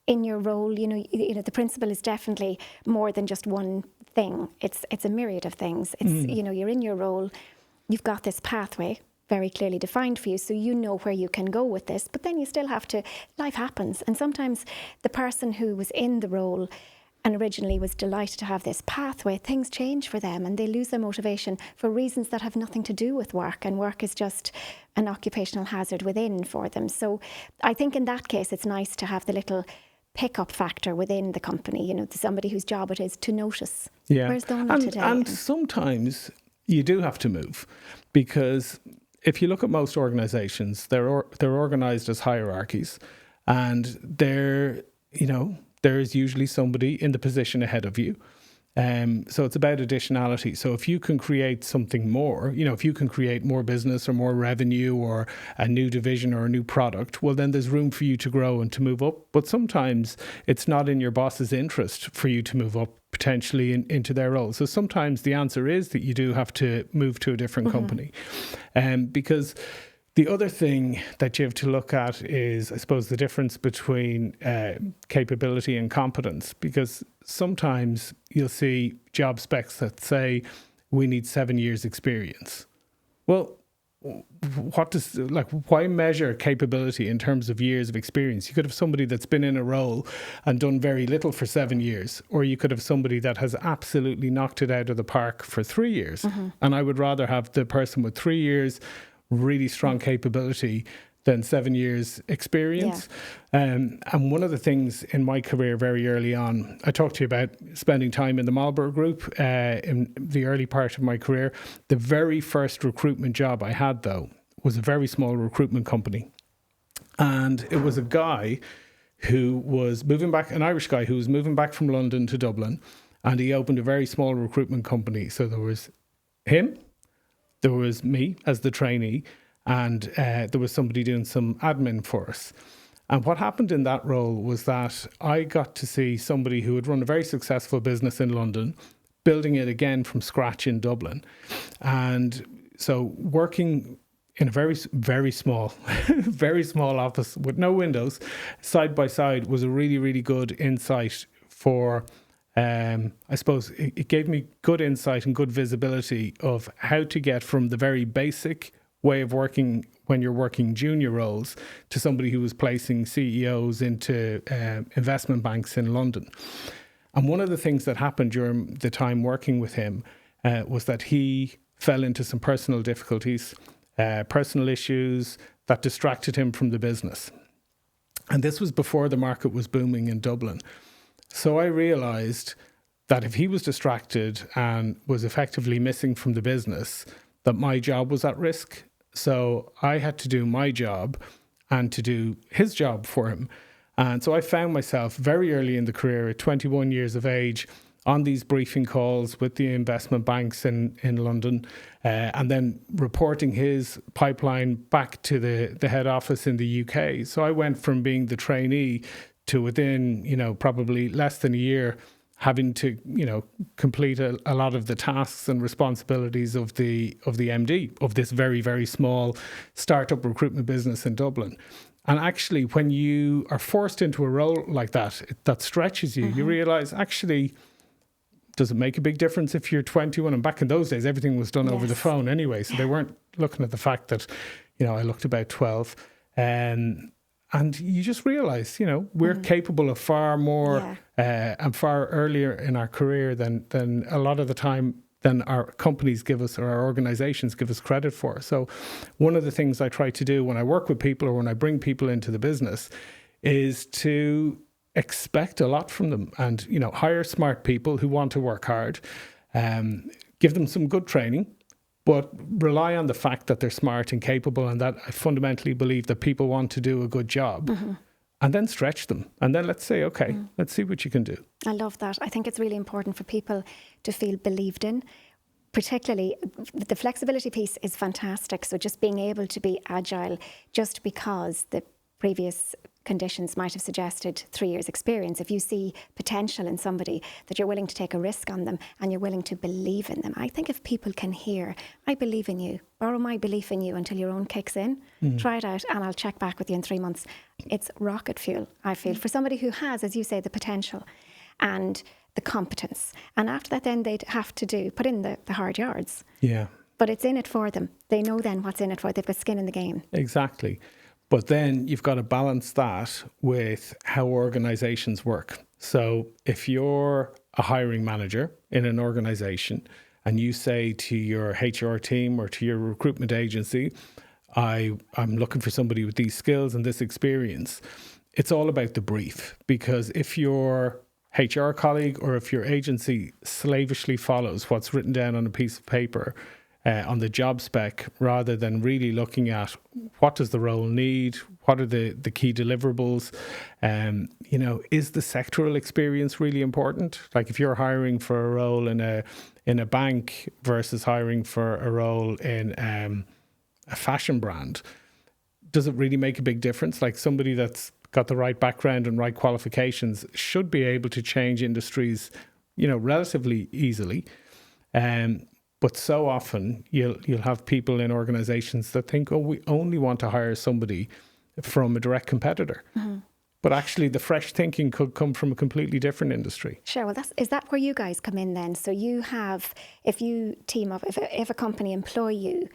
in your role. The principle is definitely more than just one thing. It's a myriad of things. It's, you're in your role, you've got this pathway very clearly defined for you, so you know where you can go with this, but then you still have to, life happens, and sometimes the person who was in the role and originally was delighted to have this pathway, things change for them and they lose their motivation for reasons that have nothing to do with work, and work is just an occupational hazard within for them. So I think in that case it's nice to have the little pick-up factor within the company, somebody whose job it is to notice. Yeah. Where's Donal today? And sometimes you do have to move, because if you look at most organizations, they're organized as hierarchies, and there's usually somebody in the position ahead of you. So it's about additionality. So if you can create something more, if you can create more business or more revenue or a new division or a new product, well, then there's room for you to grow and to move up. But sometimes it's not in your boss's interest for you to move up potentially into their role. So sometimes the answer is that you do have to move to a different company. Because the other thing that you have to look at is, I suppose, the difference between capability and competence. Because sometimes you'll see job specs that say, we need 7 years experience. Well, why measure capability in terms of years of experience? You could have somebody that's been in a role and done very little for 7 years, or you could have somebody that has absolutely knocked it out of the park for 3 years. And I would rather have the person with 3 years really strong capability than 7 years experience. And one of the things in my career very early on, I talked to you about spending time in the Marlborough Group in the early part of my career. The very first recruitment job I had, though, was a very small recruitment company. And it was a guy who was moving back, an Irish guy who was moving back from London to Dublin, and he opened a very small recruitment company. So there was him, there was me as the trainee, and there was somebody doing some admin for us. And what happened in that role was that I got to see somebody who had run a very successful business in London, building it again from scratch in Dublin. And so working in a very, very small, very small office with no windows, side by side, was a really, really good insight for, I suppose, it gave me good insight and good visibility of how to get from the very basic way of working when you're working junior roles to somebody who was placing CEOs into investment banks in London. And one of the things that happened during the time working with him was that he fell into some personal difficulties, personal issues that distracted him from the business. And this was before the market was booming in Dublin. So I realized that if he was distracted and was effectively missing from the business, that my job was at risk. So I had to do my job and to do his job for him. And so I found myself very early in the career, at 21 years of age, on these briefing calls with the investment banks in London, and then reporting his pipeline back to the head office in the UK. So I went from being the trainee to within, probably less than a year, having to, complete a lot of the tasks and responsibilities of the MD of this very, very small startup recruitment business in Dublin. And actually, when you are forced into a role like that, that stretches you, you realize, actually, does it make a big difference if you're 21? And back in those days, everything was done over the phone anyway. So they weren't looking at the fact that, I looked about 12. And you just realize, we're capable of far more and far earlier in our career than a lot of the time than our companies give us or our organizations give us credit for. So one of the things I try to do when I work with people or when I bring people into the business is to expect a lot from them and, hire smart people who want to work hard, give them some good training, but rely on the fact that they're smart and capable and that I fundamentally believe that people want to do a good job. And then stretch them. And then let's say, okay, let's see what you can do. I love that. I think it's really important for people to feel believed in. Particularly, the flexibility piece is fantastic. So just being able to be agile just because the previous conditions might have suggested 3 years experience. If you see potential in somebody, that you're willing to take a risk on them and you're willing to believe in them. I think if people can hear, I believe in you, borrow my belief in you until your own kicks in, try it out and I'll check back with you in 3 months. It's rocket fuel, I feel, for somebody who has, as you say, the potential and the competence. And after that, then they'd have to put in the hard yards. Yeah. But it's in it for them. They know then what's in it for. They've got skin in the game. Exactly. But then you've got to balance that with how organizations work. So if you're a hiring manager in an organization and you say to your HR team or to your recruitment agency, I'm looking for somebody with these skills and this experience, it's all about the brief. Because if your HR colleague or if your agency slavishly follows what's written down on a piece of paper, on the job spec, rather than really looking at what does the role need, what are the key deliverables, is the sectoral experience really important? Like if you're hiring for a role in a bank versus hiring for a role in a fashion brand, does it really make a big difference? Like somebody that's got the right background and right qualifications should be able to change industries, relatively easily. But so often you'll have people in organizations that think, we only want to hire somebody from a direct competitor. But actually the fresh thinking could come from a completely different industry. Sure. Well, is that where you guys come in then? So you have, if you team up, if a company employ you,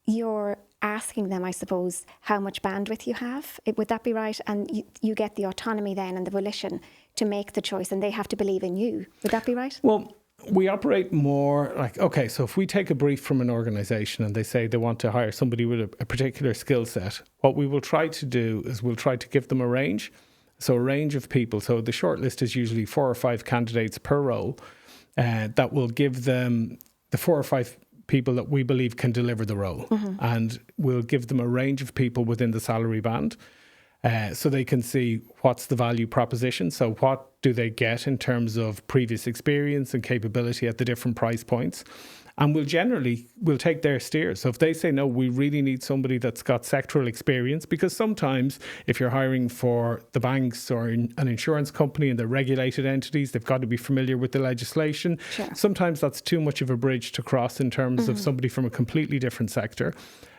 you're asking them, I suppose, how much bandwidth you have. Would that be right? And you get the autonomy then and the volition to make the choice and they have to believe in you. Would that be right? Well, we operate more like, okay, so if we take a brief from an organization and they say they want to hire somebody with a particular skill set, what we will try to do is we'll try to give them a range. So a range of people. So the shortlist is usually 4 or 5 candidates per role. That will give them the 4 or 5 people that we believe can deliver the role. And we'll give them a range of people within the salary band. So they can see what's the value proposition. So what do they get in terms of previous experience and capability at the different price points? And we'll take their steer. So if they say, no, we really need somebody that's got sectoral experience, because sometimes if you're hiring for the banks or an insurance company and they're regulated entities, they've got to be familiar with the legislation. Sure. Sometimes that's too much of a bridge to cross in terms of somebody from a completely different sector.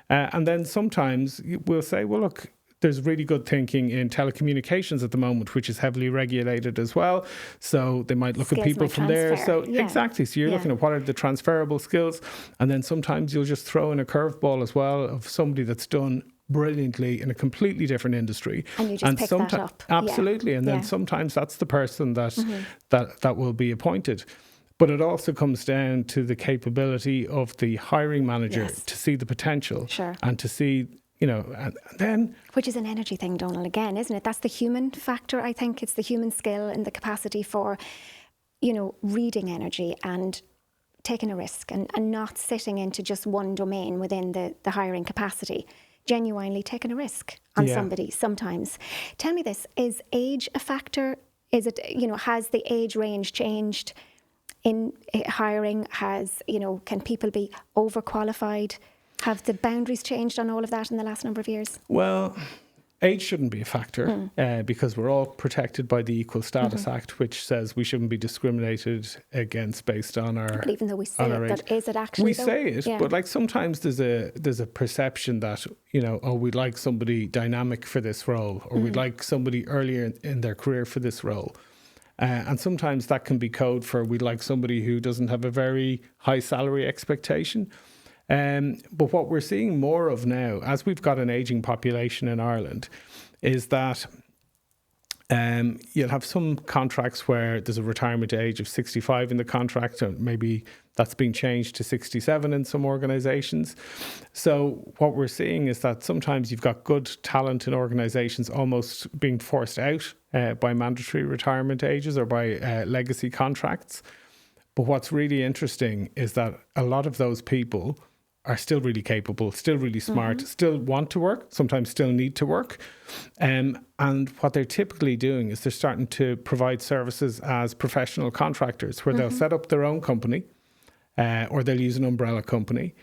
And then sometimes we'll say, well, look, there's really good thinking in telecommunications at the moment, which is heavily regulated as well. So they might look skills at people from there. So exactly. So you're looking at what are the transferable skills. And then sometimes you'll just throw in a curveball as well of somebody that's done brilliantly in a completely different industry. And you just pick that up. Absolutely. And then sometimes that's the person that will be appointed. But it also comes down to the capability of the hiring manager to see the potential and to see, and then... Which is an energy thing, Donal, again, isn't it? That's the human factor, I think. It's the human skill and the capacity for, reading energy and taking a risk and not sitting into just one domain within the hiring capacity. Genuinely taking a risk on somebody sometimes. Tell me this, is age a factor? Is it, has the age range changed in hiring? Can people be overqualified? Have the boundaries changed on all of that in the last number of years? Well, age shouldn't be a factor because we're all protected by the Equal Status Act, which says we shouldn't be discriminated against based on our. But even though we say it, but is it actually? We say it, but like sometimes there's a perception that, you know, oh, we'd like somebody dynamic for this role, or we'd like somebody earlier in their career for this role. And sometimes that can be code for we'd like somebody who doesn't have a very high salary expectation. But what we're seeing more of now, as we've got an ageing population in Ireland, is that you'll have some contracts where there's a retirement age of 65 in the contract, or maybe that's been changed to 67 in some organisations. So what we're seeing is that sometimes you've got good talent in organisations almost being forced out by mandatory retirement ages or by legacy contracts. But what's really interesting is that a lot of those people are still really capable, still really smart, still want to work, sometimes still need to work. And what they're typically doing is they're starting to provide services as professional contractors where they'll set up their own company or they'll use an umbrella company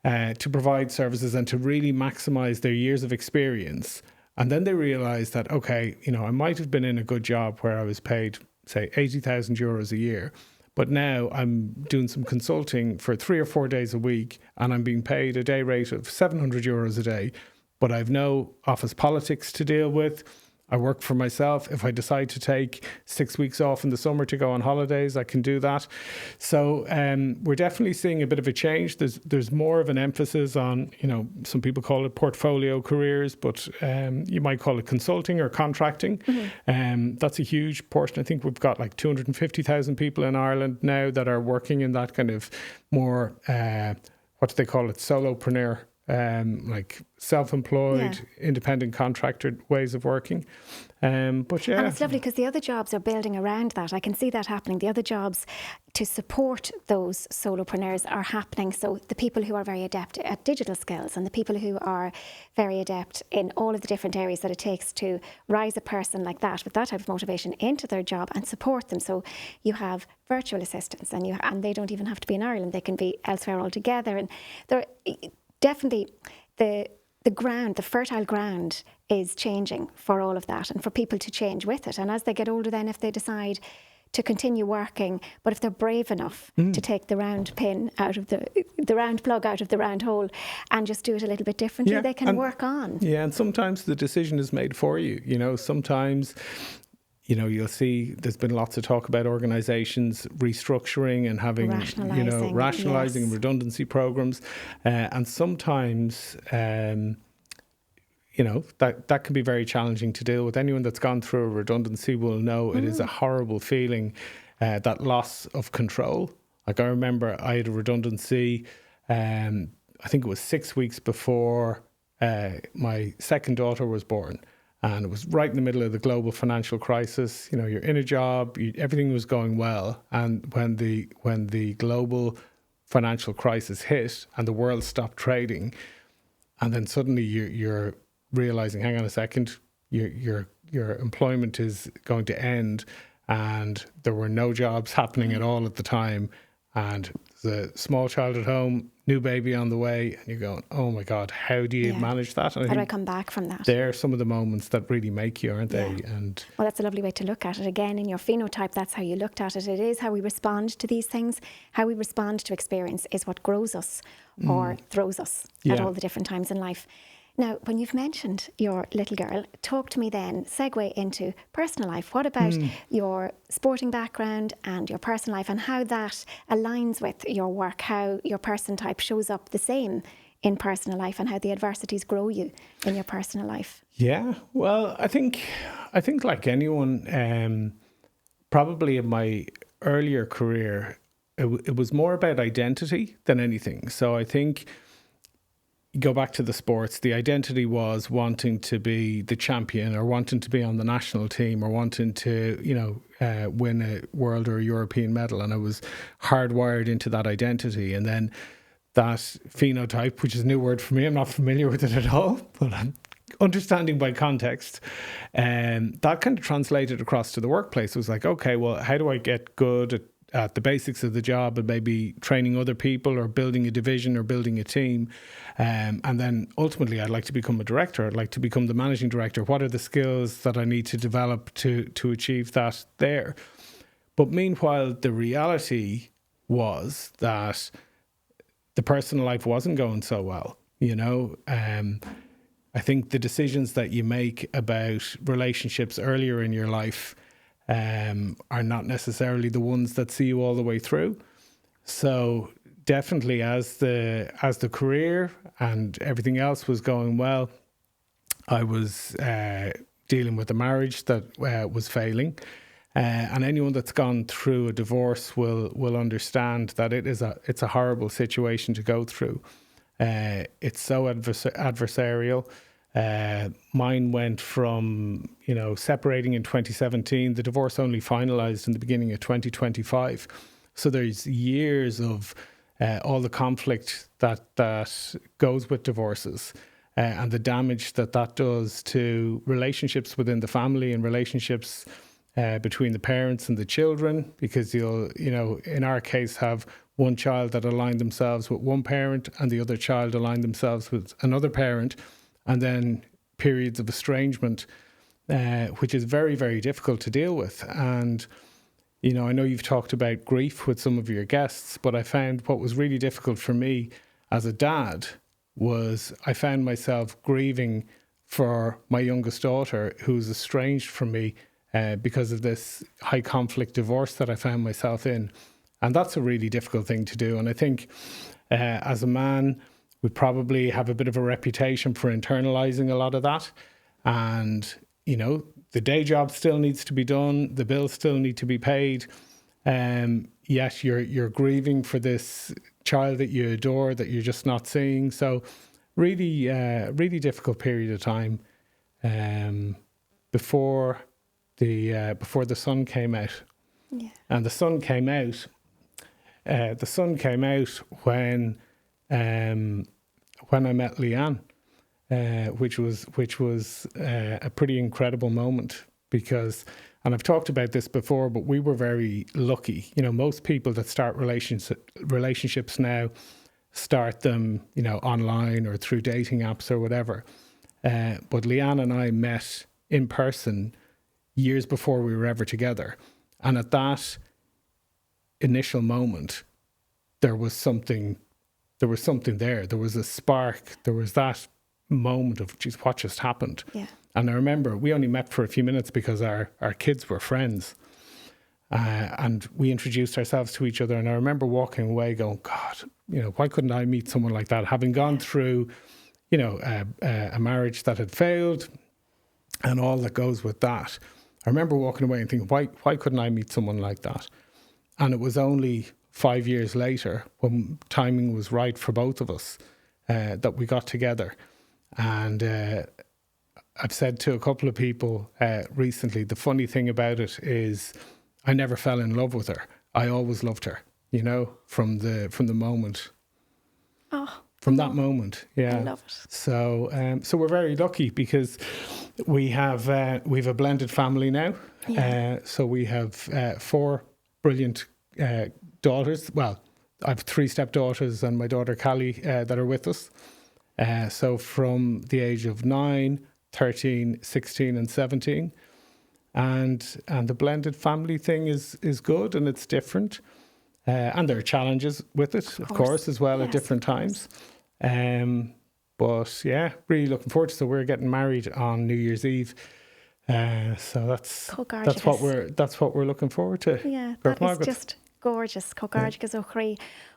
to provide services and to really maximize their years of experience. And then they realize that, okay, you know, I might have been in a good job where I was paid, say, 80,000 euros a year. But now I'm doing some consulting for 3 or 4 days a week and I'm being paid a day rate of 700 euros a day. But I've no office politics to deal with. I work for myself. If I decide to take 6 weeks off in the summer to go on holidays, I can do that. So we're definitely seeing a bit of a change. There's more of an emphasis on, you know, some people call it portfolio careers, but you might call it consulting or contracting. That's a huge portion. I think we've got like 250,000 people in Ireland now that are working in that kind of more, what do they call it, solopreneur. Like self-employed, independent contractor ways of working. But yeah. And it's lovely because the other jobs are building around that. I can see that happening. The other jobs to support those solopreneurs are happening. So the people who are very adept at digital skills and the people who are very adept in all of the different areas that it takes to rise a person like that with that type of motivation into their job and support them. So you have virtual assistants and they don't even have to be in Ireland. They can be elsewhere altogether. And they're definitely the fertile ground is changing for all of that and for people to change with it. And as they get older, then if they decide to continue working, but if they're brave enough to take the round pin out of the round plug out of the round hole and just do it a little bit differently, they can work on. Yeah, and sometimes the decision is made for you. You know, sometimes, you know, you'll see there's been lots of talk about organisations restructuring and having, rationalising redundancy programs. And sometimes, you know, that can be very challenging to deal with. Anyone that's gone through a redundancy will know it is a horrible feeling, that loss of control. Like I remember I had a redundancy, I think it was 6 weeks before my second daughter was born. And it was right in the middle of the global financial crisis. You know, you're in a job, everything was going well. And when the global financial crisis hit and the world stopped trading, and then suddenly you're realizing, hang on a second, your employment is going to end, and there were no jobs happening at all at the time. And there's a small child at home, new baby on the way, and you're going, oh my God, how do you manage that? And how do I come back from that? They're some of the moments that really make you, aren't they? And well, that's a lovely way to look at it. Again, in your phenotype, that's how you looked at it. It is how we respond to these things. How we respond to experience is what grows us or throws us at all the different times in life. Now, when you've mentioned your little girl, talk to me then, segue into personal life. What about your sporting background and your personal life and how that aligns with your work, how your person type shows up the same in personal life and how the adversities grow you in your personal life? Yeah, well, I think like anyone, probably in my earlier career, it was more about identity than anything. So I think go back to the sports, the identity was wanting to be the champion or wanting to be on the national team or wanting to, you know, win a world or a European medal. And I was hardwired into that identity. And then that phenotype, which is a new word for me, I'm not familiar with it at all, but I'm understanding by context. And that kind of translated across to the workplace. It was like, okay, well, how do I get good at at the basics of the job and maybe training other people or building a division or building a team. And then ultimately, I'd like to become a director. I'd like to become the managing director. What are the skills that I need to develop to achieve that there? But meanwhile, the reality was that the personal life wasn't going so well, you know. I think the decisions that you make about relationships earlier in your life are not necessarily the ones that see you all the way through. So definitely as the career and everything else was going well, I was dealing with a marriage that was failing. And anyone that's gone through a divorce will understand that it's a horrible situation to go through. It's so adversarial. Mine went from, separating in 2017. The divorce only finalised in the beginning of 2025. So there's years of all the conflict that goes with divorces. And the damage that does to relationships within the family and relationships between the parents and the children, because you'll, in our case, have one child that aligned themselves with one parent and the other child aligned themselves with another parent, and then periods of estrangement, which is very, very difficult to deal with. And, I know you've talked about grief with some of your guests, but I found what was really difficult for me as a dad was I found myself grieving for my youngest daughter, who's estranged from me because of this high conflict divorce that I found myself in. And that's a really difficult thing to do. And I think as a man, we probably have a bit of a reputation for internalizing a lot of that. And, the day job still needs to be done. The bills still need to be paid. Yet you're grieving for this child that you adore that you're just not seeing. So really, really difficult period of time before the sun came out. Yeah. And the sun came out. When I met Leanne, which was a pretty incredible moment because, and I've talked about this before, but we were very lucky. Most people that start relationships now start them, online or through dating apps or whatever. But Leanne and I met in person years before we were ever together. And at that initial moment, there was something there. There was a spark. There was that moment of, geez, what just happened? Yeah. And I remember we only met for a few minutes because our kids were friends. And we introduced ourselves to each other. And I remember walking away going, God, why couldn't I meet someone like that? Having gone through, a marriage that had failed and all that goes with that. I remember walking away and thinking, why couldn't I meet someone like that? And it was only 5 years later, when timing was right for both of us, that we got together. And I've said to a couple of people recently, the funny thing about it is I never fell in love with her. I always loved her, from the moment. Oh. From that moment, yeah. I love it. So we're very lucky because we have a blended family now. Yeah. So we have 4 brilliant daughters. Well, I have 3 stepdaughters and my daughter Callie that are with us. So from the age of 9, 13, 16 and 17. And the blended family thing is good and it's different. And there are challenges with it, of course, as well, at different times. But yeah, really looking forward to it. So we're getting married on New Year's Eve. So that's what we're looking forward to. Yeah, that is just gorgeous.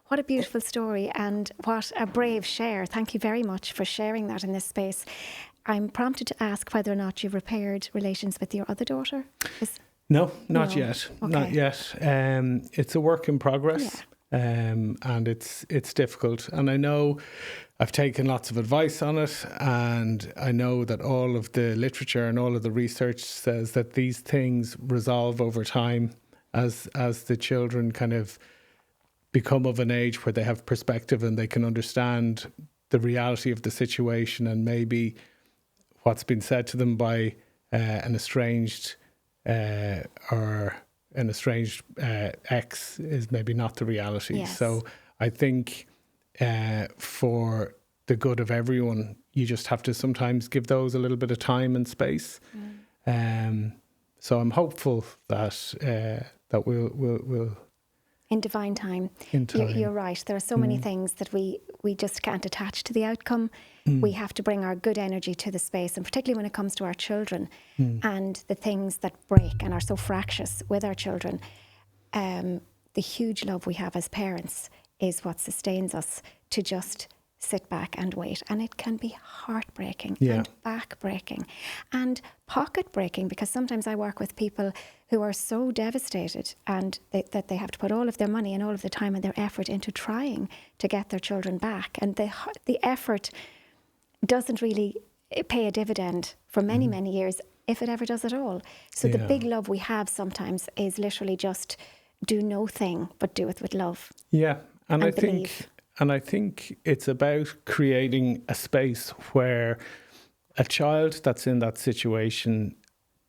What a beautiful story and what a brave share. Thank you very much for sharing that in this space. I'm prompted to ask whether or not you've repaired relations with your other daughter. No, not yet. Okay. Not yet. It's a work in progress. Yeah. And it's difficult. And I know I've taken lots of advice on it, and I know that all of the literature and all of the research says that these things resolve over time as the children kind of become of an age where they have perspective and they can understand the reality of the situation and maybe what's been said to them by an estranged or an estranged ex is maybe not the reality. Yes. So I think for the good of everyone, you just have to sometimes give those a little bit of time and space. So I'm hopeful that that we'll in divine time. In time. You're right. There are so many things that we just can't attach to the outcome. We have to bring our good energy to the space, and particularly when it comes to our children and the things that break and are so fractious with our children. The huge love we have as parents is what sustains us to just sit back and wait. And it can be heartbreaking and back-breaking and pocket-breaking, because sometimes I work with people who are so devastated and that they have to put all of their money and all of the time and their effort into trying to get their children back. And the effort doesn't really pay a dividend for many, many years, if it ever does at all. So the big love we have sometimes is literally just do no thing, but do it with love. Yeah, and I believe. think it's about creating a space where a child that's in that situation,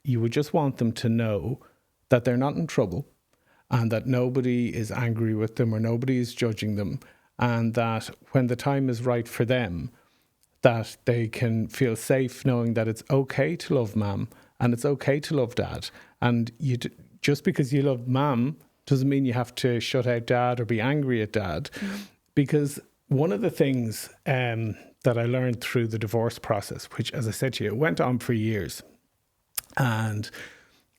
you would just want them to know that they're not in trouble and that nobody is angry with them or nobody is judging them, and that when the time is right for them, that they can feel safe knowing that it's okay to love mum and it's okay to love dad. And just because you love mum doesn't mean you have to shut out dad or be angry at dad. Because one of the things that I learned through the divorce process, which, as I said to you, it went on for years, and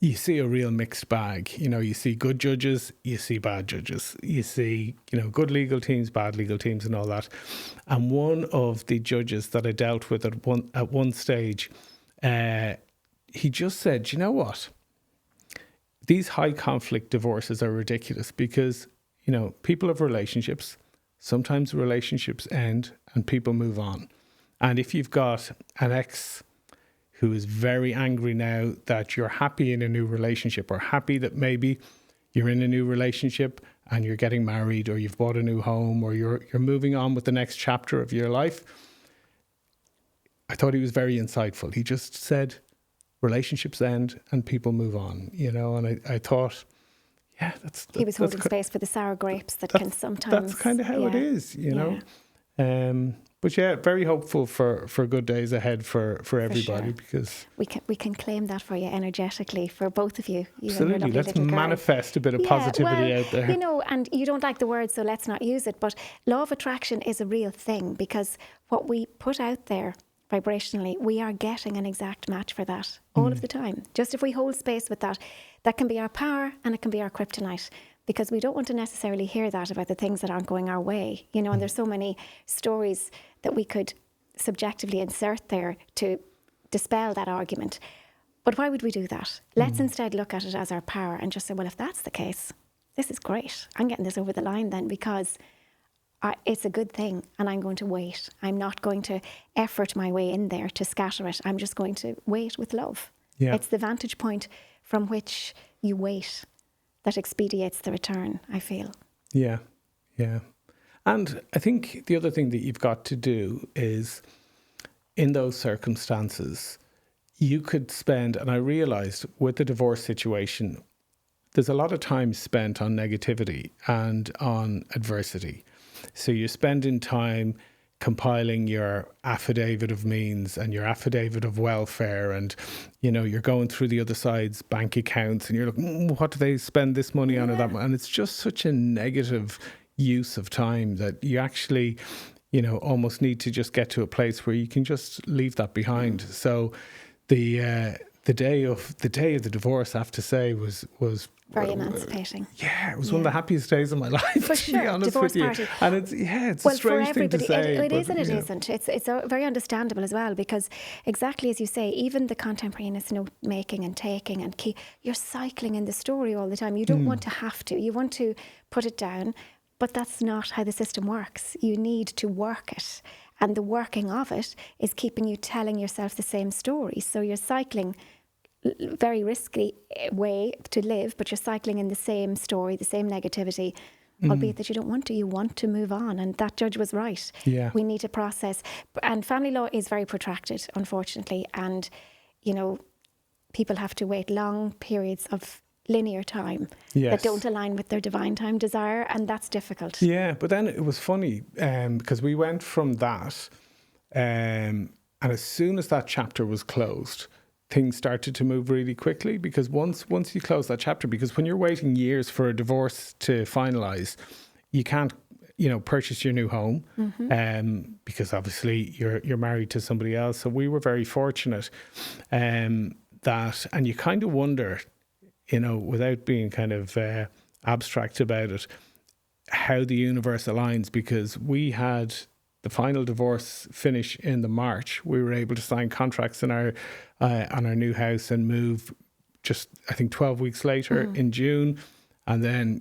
you see a real mixed bag. You know, you see good judges, you see bad judges, you see, good legal teams, bad legal teams and all that. And one of the judges that I dealt with at one stage, he just said, you know what? These high conflict divorces are ridiculous because, people have relationships. Sometimes relationships end and people move on. And if you've got an ex who is very angry now that you're happy in a new relationship, or happy that maybe you're in a new relationship and you're getting married, or you've bought a new home, or you're moving on with the next chapter of your life, I thought he was very insightful. He just said, relationships end and people move on, and I thought, he was holding space for the sour grapes that can sometimes... That's kind of how it is, But very hopeful for good days ahead for everybody, because... We can claim that for you energetically, for both of you. Absolutely, let's manifest a bit of positivity out there. And you don't like the word, so let's not use it, but law of attraction is a real thing, because what we put out there vibrationally, we are getting an exact match for that all of the time. Just if we hold space with that, that can be our power and it can be our kryptonite, because we don't want to necessarily hear that about the things that aren't going our way, and there's so many stories that we could subjectively insert there to dispel that argument. But why would we do that? Let's instead look at it as our power and just say, well, if that's the case, this is great. I'm getting this over the line then, because it's a good thing, and I'm going to wait. I'm not going to effort my way in there to scatter it. I'm just going to wait with love. Yeah. It's the vantage point from which you wait that expedites the return, I feel. Yeah. And I think the other thing that you've got to do is, in those circumstances, you could spend, and I realised with the divorce situation, there's a lot of time spent on negativity and on adversity. So you're spending time compiling your affidavit of means and your affidavit of welfare, and you're going through the other side's bank accounts and you're looking, what do they spend this money on or that, and it's just such a negative use of time that you actually almost need to just get to a place where you can just leave that behind. So the day of the divorce, I have to say, was very emancipating. It was one of the happiest days of my life, for to be honest divorce with you. party. And it's a strange thing to say. It is and it isn't. It's very understandable as well, because exactly as you say, even the contemporaneous note making and taking and you're cycling in the story all the time. You don't want to have to. You want to put it down, but that's not how the system works. You need to work it. And the working of it is keeping you telling yourself the same story. So you're cycling, very risky way to live, but you're cycling in the same story, the same negativity, albeit that you don't want to. You want to move on, and that judge was right. Yeah. We need to process. And family law is very protracted, unfortunately, and, people have to wait long periods of linear time Yes. that don't align with their divine time desire, and that's difficult. Yeah, but then it was funny because we went from that, and as soon as that chapter was closed, things started to move really quickly. Because once you close that chapter, because when you're waiting years for a divorce to finalise, you can't, purchase your new home, because obviously you're married to somebody else. So we were very fortunate that, and you kind of wonder, without being kind of abstract about it, how the universe aligns, because we had the final divorce finish in the March. We were able to sign contracts in our on our new house and move just, I think, 12 weeks later in June. And then,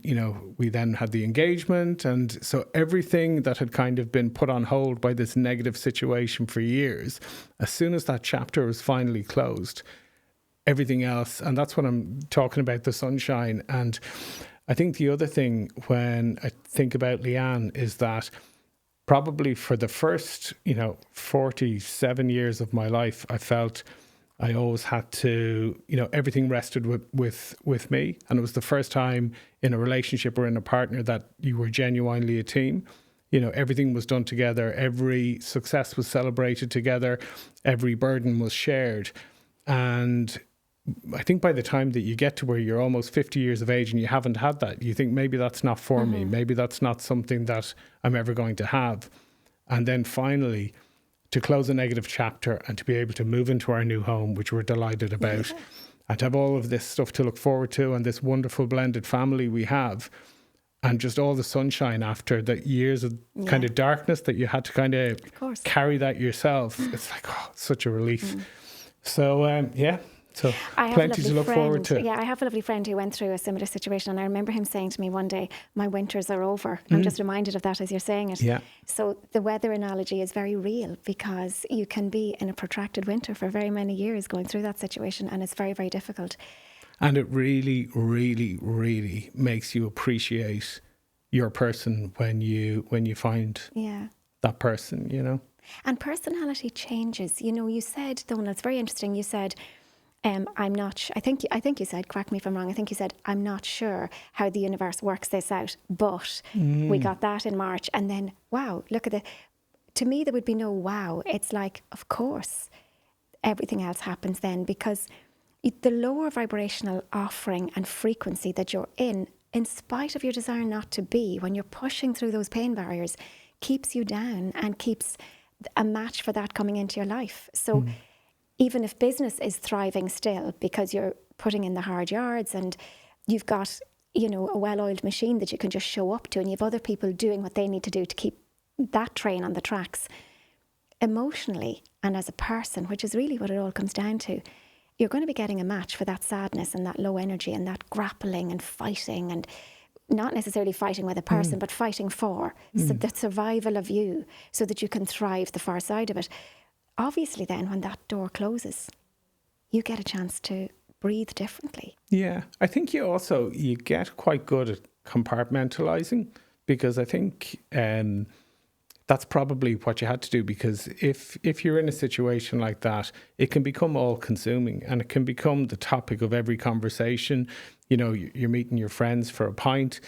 we then had the engagement. And so everything that had kind of been put on hold by this negative situation for years, as soon as that chapter was finally closed, everything else, and that's what I'm talking about, the sunshine. And I think the other thing when I think about Leanne is that probably for the first, 47 years of my life, I felt I always had to, everything rested with me. And it was the first time in a relationship or in a partner that you were genuinely a team. Everything was done together. Every success was celebrated together. Every burden was shared. And I think by the time that you get to where you're almost 50 years of age and you haven't had that, you think maybe that's not for me. Maybe that's not something that I'm ever going to have. And then finally, to close a negative chapter and to be able to move into our new home, which we're delighted about, and to have all of this stuff to look forward to and this wonderful blended family we have, and just all the sunshine after the years of kind of darkness that you had to kind of carry that yourself. It's like, such a relief. So, so plenty to look forward to. Yeah, I have a lovely friend who went through a similar situation, and I remember him saying to me one day, my winters are over. I'm just reminded of that as you're saying it. Yeah. So the weather analogy is very real, because you can be in a protracted winter for very many years going through that situation, and it's very, very difficult. And it really, really, really makes you appreciate your person when you find that person, And personality changes. You said, Donal, it's very interesting. You said, I'm not. I think you said. Correct me if I'm wrong. I think you said, I'm not sure how the universe works this out, but we got that in March, and then wow, look at it. To me, there would be no wow. It's like, of course, everything else happens then, because the lower vibrational offering and frequency that you're in spite of your desire not to be, when you're pushing through those pain barriers, keeps you down and keeps a match for that coming into your life. So. Even if business is thriving still, because you're putting in the hard yards and you've got, a well-oiled machine that you can just show up to, and you have other people doing what they need to do to keep that train on the tracks, emotionally and as a person, which is really what it all comes down to, you're going to be getting a match for that sadness and that low energy and that grappling and fighting, and not necessarily fighting with a person, but fighting for the survival of you so that you can thrive the far side of it. Obviously, then, when that door closes, you get a chance to breathe differently. Yeah, I think you get quite good at compartmentalizing, because I think that's probably what you had to do, because if you're in a situation like that, it can become all consuming, and it can become the topic of every conversation. You're meeting your friends for a pint,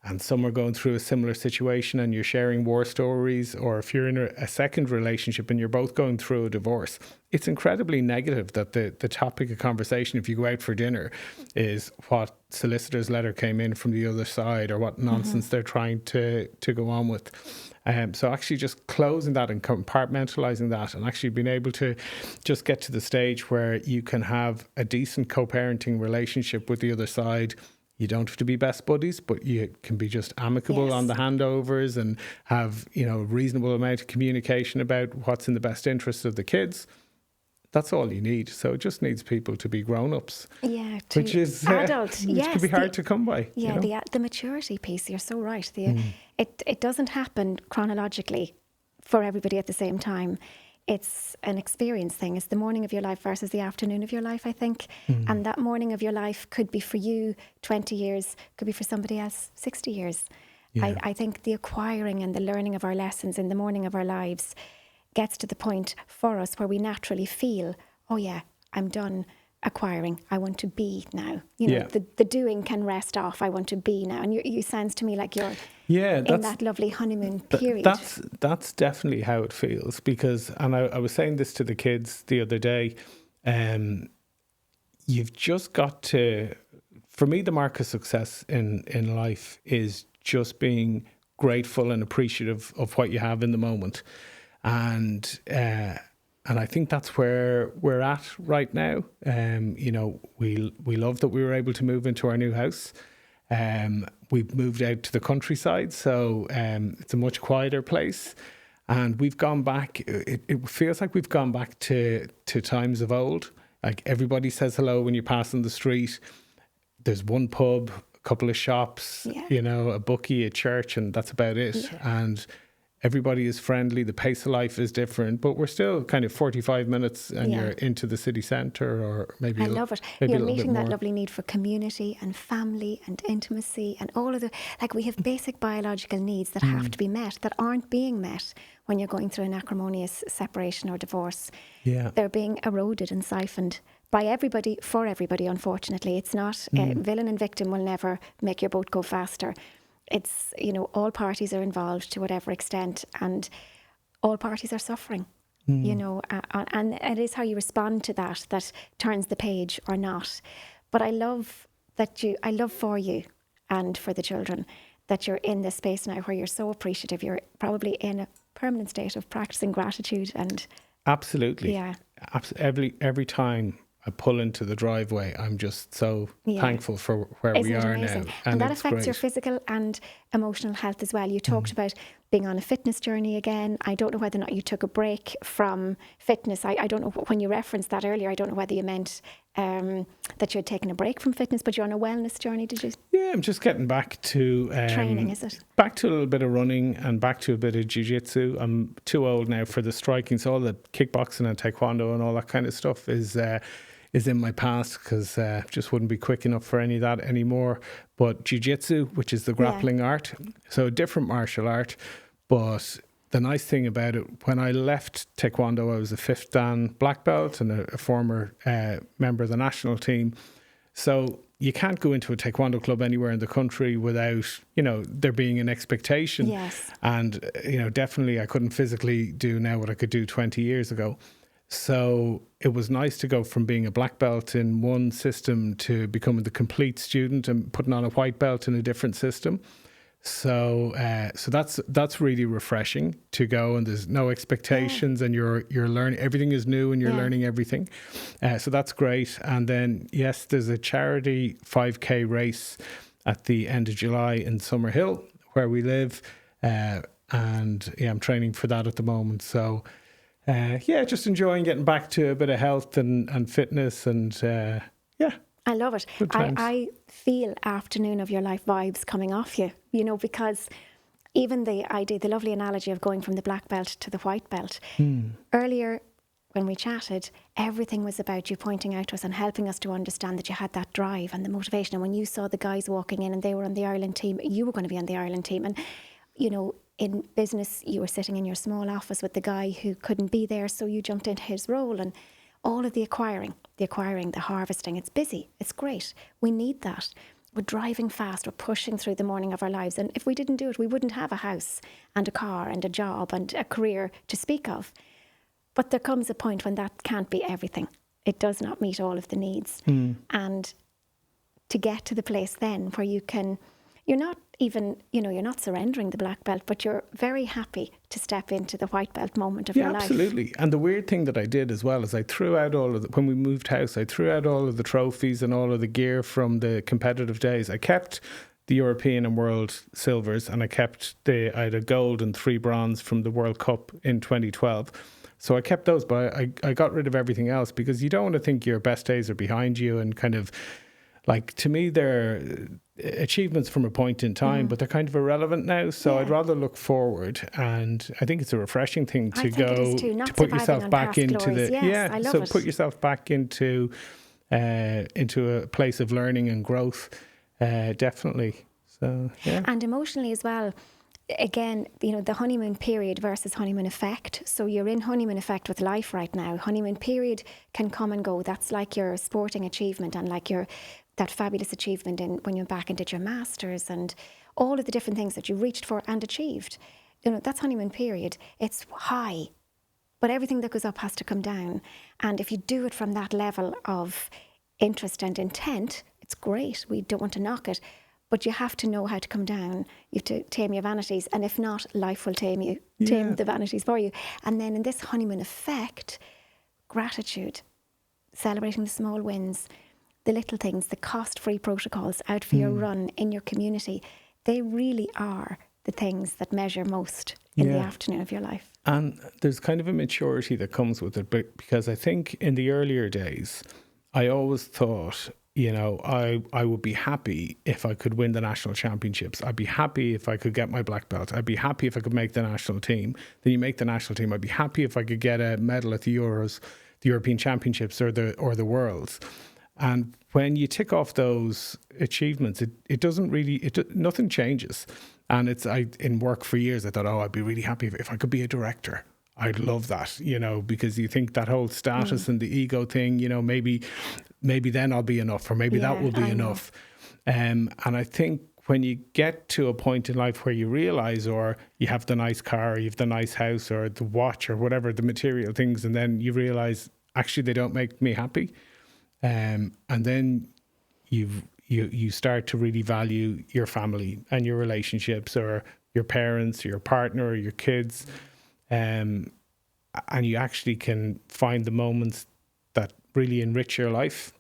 and some are going through a similar situation and you're sharing war stories, or if you're in a second relationship and you're both going through a divorce, it's incredibly negative that the topic of conversation, if you go out for dinner, is what solicitor's letter came in from the other side, or what nonsense they're trying to go on with. So actually just closing that and compartmentalizing that, and actually being able to just get to the stage where you can have a decent co-parenting relationship with the other side. You don't have to be best buddies, but you can be just amicable on the handovers and have, a reasonable amount of communication about what's in the best interest of the kids. That's all you need. So it just needs people to be grown-ups. Yeah, which is adult. Which can be hard to come by. Yeah, the maturity piece, you're so right. It doesn't happen chronologically for everybody at the same time. It's an experience thing. It's the morning of your life versus the afternoon of your life, I think. And that morning of your life could be for you 20 years, could be for somebody else 60 years. Yeah. I think the acquiring and the learning of our lessons in the morning of our lives gets to the point for us where we naturally feel, oh yeah, I'm done acquiring. I want to be now. You know, the doing can rest off. I want to be now. And you sounds to me like you're in that lovely honeymoon period. That's definitely how it feels, because, and I was saying this to the kids the other day, you've just got to, for me, the mark of success in life is just being grateful and appreciative of what you have in the moment. And I think that's where we're at right now. You know, we love that we were able to move into our new house. We've moved out to the countryside, so it's a much quieter place. And we've gone back, it feels like we've gone back to times of old. Like, everybody says hello when you pass on the street. There's one pub, a couple of shops, you know, a bookie, a church, and that's about it. Yeah. And everybody is friendly. The pace of life is different, but we're still kind of 45 minutes and you're into the city centre, or maybe I love it. You're meeting that lovely need for community and family and intimacy and all of the, like, we have basic biological needs that have to be met, that aren't being met when you're going through an acrimonious separation or divorce. Yeah. They're being eroded and siphoned by everybody, for everybody, unfortunately. It's not, villain and victim will never make your boat go faster. It's, you know, all parties are involved to whatever extent, and all parties are suffering, you know, and it is how you respond to that turns the page or not. But I love for you and for the children that you're in this space now where you're so appreciative. You're probably in a permanent state of practicing gratitude and... Absolutely. Yeah. Every time I pull into the driveway, I'm just so thankful for where we are now. And that affects your physical and emotional health as well. You talked about being on a fitness journey again. I don't know whether or not you took a break from fitness. I don't know, when you referenced that earlier, I don't know whether you meant that you had taken a break from fitness, but you're on a wellness journey, did you? Yeah, I'm just getting back to... training, is it? Back to a little bit of running and back to a bit of jiu-jitsu. I'm too old now for the striking, so all the kickboxing and taekwondo and all that kind of stuff is in my past, because just wouldn't be quick enough for any of that anymore. But jiu-jitsu, which is the grappling art, so a different martial art. But the nice thing about it, when I left taekwondo, I was a 5th Dan black belt and a former member of the national team. So you can't go into a taekwondo club anywhere in the country without, you know, there being an expectation. Yes. And, you know, definitely I couldn't physically do now what I could do 20 years ago. So it was nice to go from being a black belt in one system to becoming the complete student and putting on a white belt in a different system. So that's really refreshing to go, and there's no expectations, and you're learning, everything is new and you're learning everything. So that's great. And then, yes, there's a charity 5K race at the end of July in Summerhill where we live. And I'm training for that at the moment. So just enjoying getting back to a bit of health and fitness and I love it. I feel afternoon of your life vibes coming off you, you know, because even the lovely analogy of going from the black belt to the white belt. Earlier when we chatted, everything was about you pointing out to us and helping us to understand that you had that drive and the motivation. And when you saw the guys walking in and they were on the Ireland team, you were going to be on the Ireland team. And, you know, in business, you were sitting in your small office with the guy who couldn't be there, so you jumped into his role. And all of the acquiring, the harvesting, it's busy, it's great. We need that. We're driving fast, we're pushing through the morning of our lives. And if we didn't do it, we wouldn't have a house and a car and a job and a career to speak of. But there comes a point when that can't be everything. It does not meet all of the needs. And to get to the place then where you're not even, you know, you're not surrendering the black belt, but you're very happy to step into the white belt moment of your life. Absolutely. And the weird thing that I did as well is I threw out when we moved house, I threw out all of the trophies and all of the gear from the competitive days. I kept the European and World silvers, and I had a gold and 3 bronze from the World Cup in 2012. So I kept those, but I got rid of everything else, because you don't want to think your best days are behind you, and kind of, like, to me, they're achievements from a point in time, but they're kind of irrelevant now. So I'd rather look forward, and I think it's a refreshing thing to put yourself back into put yourself back into a place of learning and growth, definitely. So and emotionally as well. again, the honeymoon period versus honeymoon effect. So you're in honeymoon effect with life right now. Honeymoon period can come and go. That's like your sporting achievement and like that fabulous achievement when you're back and did your masters and all of the different things that you reached for and achieved. That's honeymoon period. It's high, but everything that goes up has to come down. And if you do it from that level of interest and intent, it's great. We don't want to knock it. But you have to know how to come down. You have to tame your vanities. And if not, life will tame the vanities for you. And then in this honeymoon effect, gratitude, celebrating the small wins, the little things, the cost-free protocols out for your run in your community, they really are the things that measure most in the afternoon of your life. And there's kind of a maturity that comes with it, but because I think in the earlier days, I always thought, I would be happy if I could win the national championships. I'd be happy if I could get my black belt. I'd be happy if I could make the national team. Then you make the national team. I'd be happy if I could get a medal at the Euros, the European Championships, or the Worlds. And when you tick off those achievements, it doesn't really, nothing changes. And in work for years, I thought, I'd be really happy if I could be a director. I'd love that, because you think that whole status and the ego thing, maybe then I'll be enough, or maybe that will be enough. And I think when you get to a point in life where you realize, or you have the nice car, or you have the nice house, or the watch, or whatever, the material things, and then you realize, actually, they don't make me happy. And then you start to really value your family and your relationships, or your parents, or your partner, or your kids. And you actually can find the moments that really enrich your life.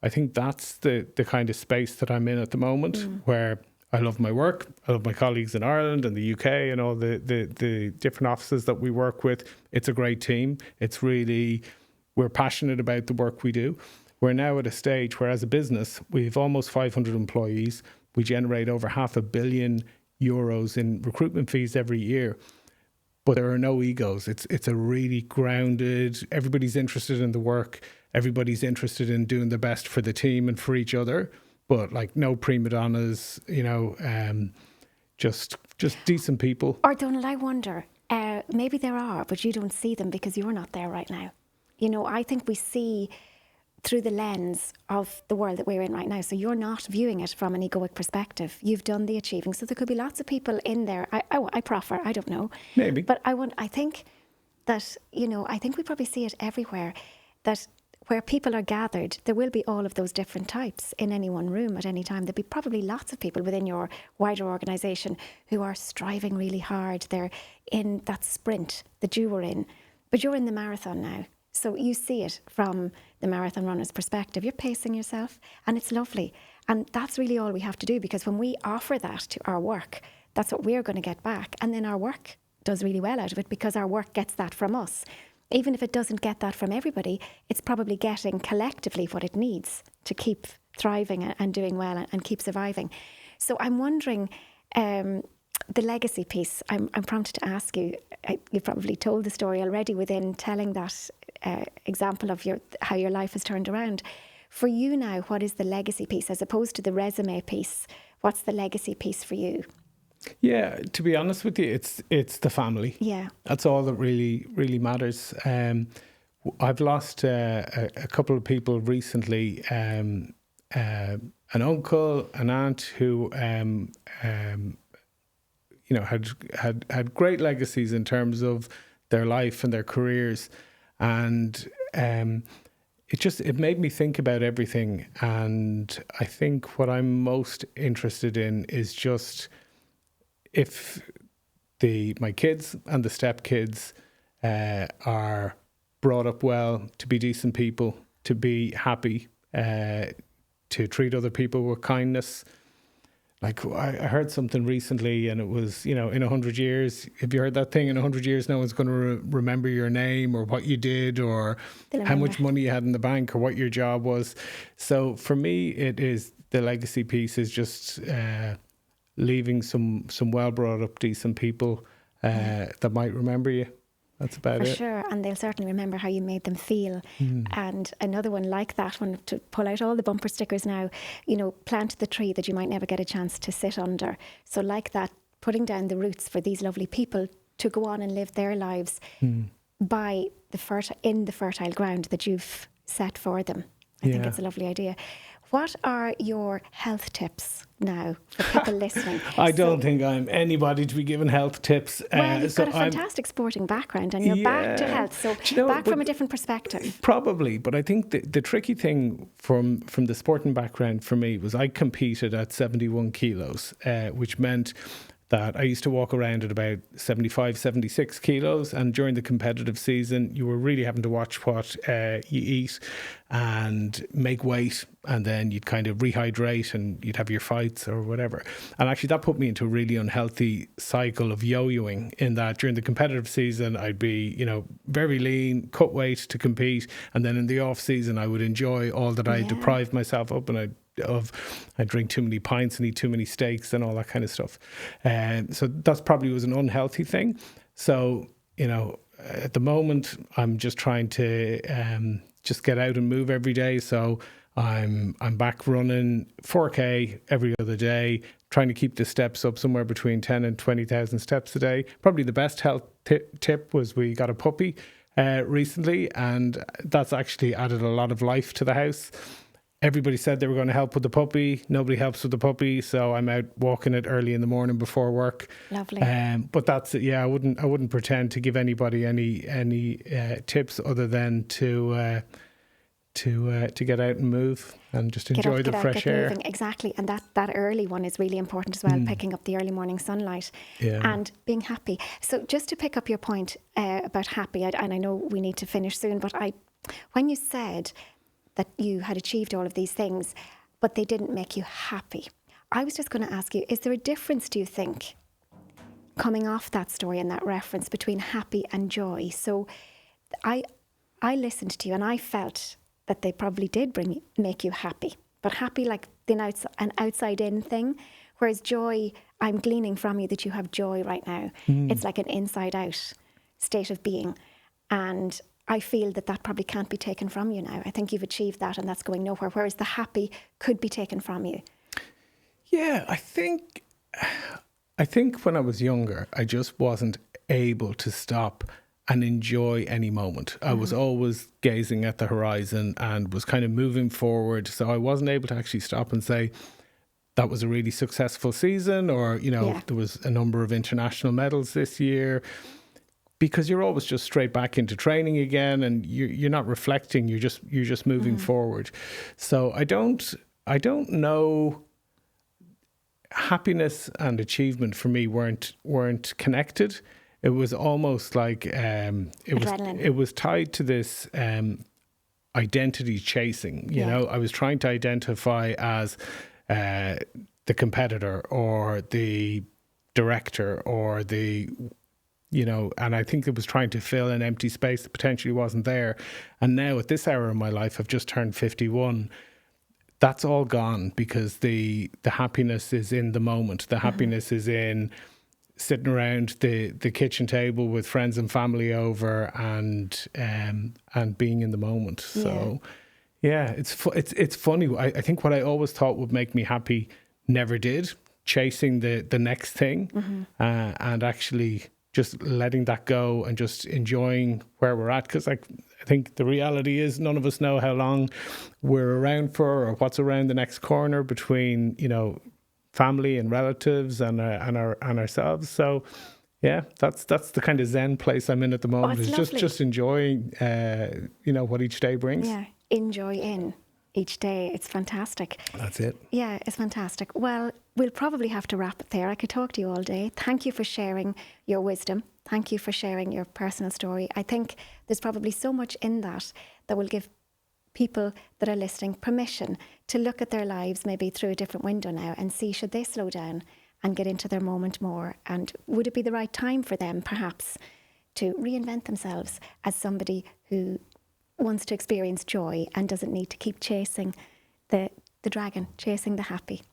I think that's the kind of space that I'm in at the moment, where I love my work. I love my colleagues in Ireland and the UK and all the different offices that we work with. It's a great team. We're passionate about the work we do. We're now at a stage where, as a business, we've almost 500 employees. We generate over €500 million in recruitment fees every year. But there are no egos. It's a really grounded, everybody's interested in the work. Everybody's interested in doing the best for the team and for each other. But like no prima donnas, just decent people. Or Donal, I wonder, maybe there are, but you don't see them because you're not there right now. I think we see through the lens of the world that we're in right now. So you're not viewing it from an egoic perspective. You've done the achieving. So there could be lots of people in there. I proffer, I don't know. Maybe. But I think that, I think we probably see it everywhere, that where people are gathered, there will be all of those different types in any one room at any time. There'll be probably lots of people within your wider organisation who are striving really hard. They're in that sprint that you were in, but you're in the marathon now. So you see it from the marathon runner's perspective. You're pacing yourself, and it's lovely. And that's really all we have to do, because when we offer that to our work, that's what we're going to get back. And then our work does really well out of it, because our work gets that from us. Even if it doesn't get that from everybody, it's probably getting collectively what it needs to keep thriving and doing well and keep surviving. So I'm wondering, the legacy piece, I'm prompted to ask you, you probably told the story already within telling that example of how your life has turned around. For you now, what is the legacy piece as opposed to the resume piece? What's the legacy piece for you? Yeah, to be honest with you, it's the family. Yeah. That's all that really matters. I've lost a couple of people recently, an uncle, an aunt who had great legacies in terms of their life and their careers. And it made me think about everything. And I think what I'm most interested in is just if my kids and the stepkids are brought up well, to be decent people, to be happy, to treat other people with kindness. Like I heard something recently, and it was, in 100 years, have you heard that thing? In 100 years, no one's going to remember your name or what you did or how much money you had in the bank or what your job was. So for me, it is the legacy piece is just leaving some well brought up, decent people that might remember you. That's about it. For sure, and they'll certainly remember how you made them feel. And another one like that one, to pull out all the bumper stickers now, plant the tree that you might never get a chance to sit under. So like that putting down the roots for these lovely people to go on and live their lives by in the fertile ground that you've set for them. I think it's a lovely idea. What are your health tips now for people listening? I don't think I'm anybody to be given health tips. Well, you've got a fantastic sporting background and you're back to health, so back from a different perspective. Probably, but I think the tricky thing from the sporting background for me was I competed at 71 kilos, which meant that I used to walk around at about 75, 76 kilos. And during the competitive season, you were really having to watch what you eat and make weight. And then you'd kind of rehydrate and you'd have your fights or whatever. And actually that put me into a really unhealthy cycle of yo-yoing, in that during the competitive season, I'd be, very lean, cut weight to compete. And then in the off season, I would enjoy all that I deprived myself of, and I drink too many pints and eat too many steaks and all that kind of stuff. So that's probably was an unhealthy thing. So, at the moment, I'm just trying to just get out and move every day. So I'm back running 4K every other day, trying to keep the steps up somewhere between 10 and 20,000 steps a day. Probably the best health tip was we got a puppy recently, and that's actually added a lot of life to the house. Everybody said they were going to help with the puppy. Nobody helps with the puppy, so I'm out walking it early in the morning before work. Lovely. But that's it. Yeah, I wouldn't pretend to give anybody any tips other than to get out and move and just enjoy the fresh air. Moving. Exactly, and that early one is really important as well. Picking up the early morning sunlight and being happy. So just to pick up your point about happy, and I know we need to finish soon, but when you said that you had achieved all of these things, but they didn't make you happy, I was just going to ask you, is there a difference, do you think, coming off that story and that reference, between happy and joy? So I listened to you and I felt that they probably did make you happy, but happy like an outside-in thing, whereas joy, I'm gleaning from you that you have joy right now. It's like an inside-out state of being, and I feel that probably can't be taken from you now. I think you've achieved that and that's going nowhere, whereas the happy could be taken from you. Yeah, I think when I was younger, I just wasn't able to stop and enjoy any moment. I was always gazing at the horizon and was kind of moving forward. So I wasn't able to actually stop and say, that was a really successful season, or, there was a number of international medals this year. Because you're always just straight back into training again, and you're not reflecting. You're just moving forward. So I don't know. Happiness and achievement for me weren't connected. It was almost like it was tied to this identity chasing. You know, I was trying to identify as the competitor or the director or the. And I think it was trying to fill an empty space that potentially wasn't there. And now at this hour in my life, I've just turned 51. That's all gone, because the happiness is in the moment. The happiness is in sitting around the kitchen table with friends and family over and being in the moment. So, it's funny. I think what I always thought would make me happy never did. Chasing the next thing and actually just letting that go and just enjoying where we're at. Because I think the reality is none of us know how long we're around for or what's around the next corner between, family and relatives and ourselves. So, that's the kind of Zen place I'm in at the moment. It's just enjoying, what each day brings. Yeah, enjoy in each day. It's fantastic. That's it. Yeah, it's fantastic. Well, we'll probably have to wrap it there. I could talk to you all day. Thank you for sharing your wisdom. Thank you for sharing your personal story. I think there's probably so much in that will give people that are listening permission to look at their lives maybe through a different window now and see, should they slow down and get into their moment more? And would it be the right time for them perhaps to reinvent themselves as somebody who wants to experience joy and doesn't need to keep chasing the dragon, chasing the happy?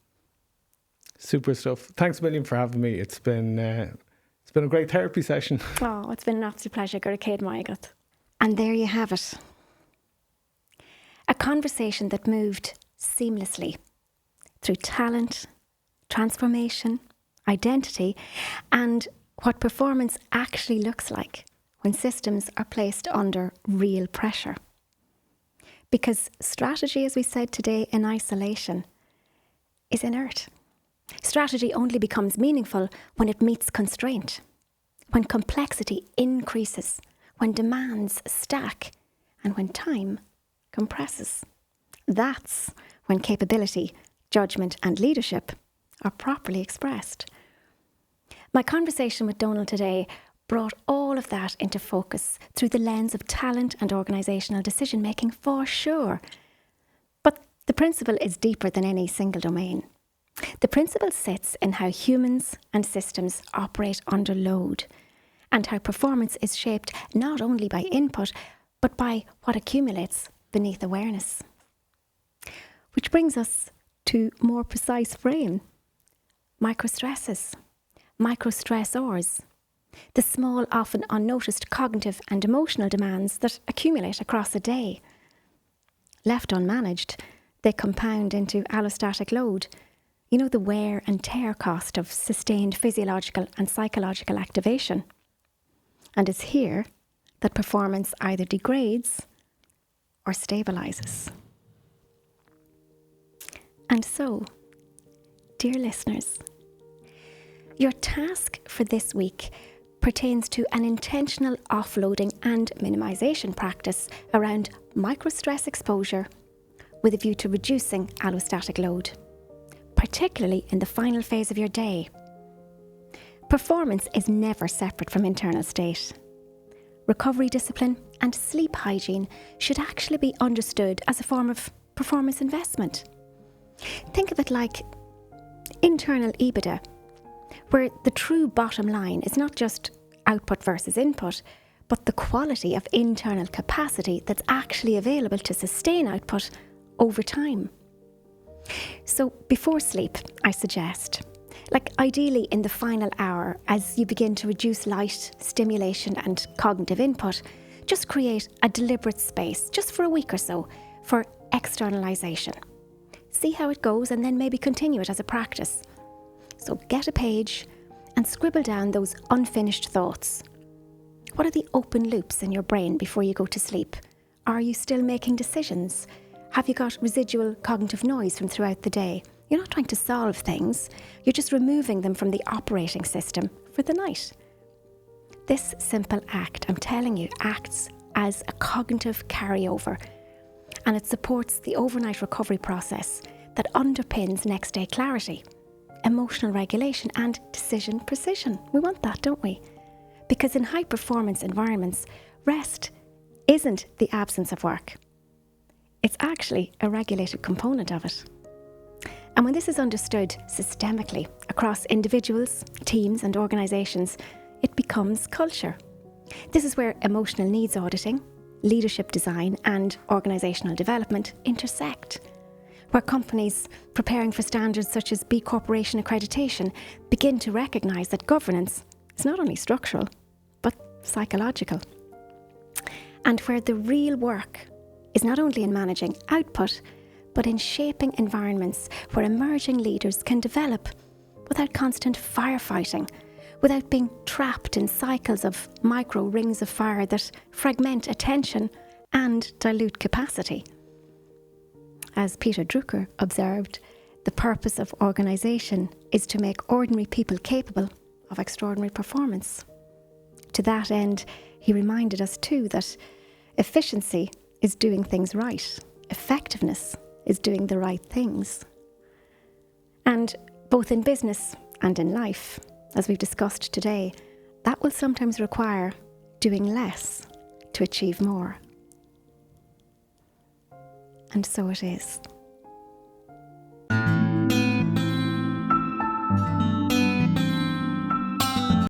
Super stuff. Thanks a million for having me. It's been a great therapy session. Oh, it's been an absolute pleasure. Gurkhaid Maigat. And there you have it. A conversation that moved seamlessly through talent, transformation, identity, and what performance actually looks like when systems are placed under real pressure. Because strategy, as we said today, in isolation is inert. Strategy only becomes meaningful when it meets constraint, when complexity increases, when demands stack, and when time compresses. That's when capability, judgment, and leadership are properly expressed. My conversation with Donal today brought all of that into focus through the lens of talent and organisational decision-making, for sure. But the principle is deeper than any single domain. The principle sits in how humans and systems operate under load, and how performance is shaped not only by input, but by what accumulates beneath awareness. Which brings us to more precise frame: microstresses, microstressors, the small, often unnoticed cognitive and emotional demands that accumulate across a day. Left unmanaged, they compound into allostatic load. You know, the wear and tear cost of sustained physiological and psychological activation. And it's here that performance either degrades or stabilises. And so, dear listeners, your task for this week pertains to an intentional offloading and minimisation practice around microstress exposure with a view to reducing allostatic load, particularly in the final phase of your day. Performance is never separate from internal state. Recovery discipline and sleep hygiene should actually be understood as a form of performance investment. Think of it like internal EBITDA, where the true bottom line is not just output versus input, but the quality of internal capacity that's actually available to sustain output over time. So before sleep, I suggest, ideally in the final hour, as you begin to reduce light, stimulation and cognitive input, just create a deliberate space, just for a week or so, for externalization. See how it goes and then maybe continue it as a practice. So get a page and scribble down those unfinished thoughts. What are the open loops in your brain before you go to sleep? Are you still making decisions? Have you got residual cognitive noise from throughout the day? You're not trying to solve things. You're just removing them from the operating system for the night. This simple act, I'm telling you, acts as a cognitive carryover, and it supports the overnight recovery process that underpins next day clarity, emotional regulation and decision precision. We want that, don't we? Because in high performance environments, rest isn't the absence of work. It's actually a regulated component of it. And when this is understood systemically across individuals, teams and organisations, it becomes culture. This is where emotional needs auditing, leadership design and organisational development intersect, where companies preparing for standards such as B Corporation accreditation begin to recognise that governance is not only structural, but psychological. And where the real work is not only in managing output, but in shaping environments where emerging leaders can develop without constant firefighting, without being trapped in cycles of micro rings of fire that fragment attention and dilute capacity. As Peter Drucker observed, the purpose of organisation is to make ordinary people capable of extraordinary performance. To that end, he reminded us too that efficiency is doing things right. Effectiveness is doing the right things. And both in business and in life, as we've discussed today, that will sometimes require doing less to achieve more. And so it is.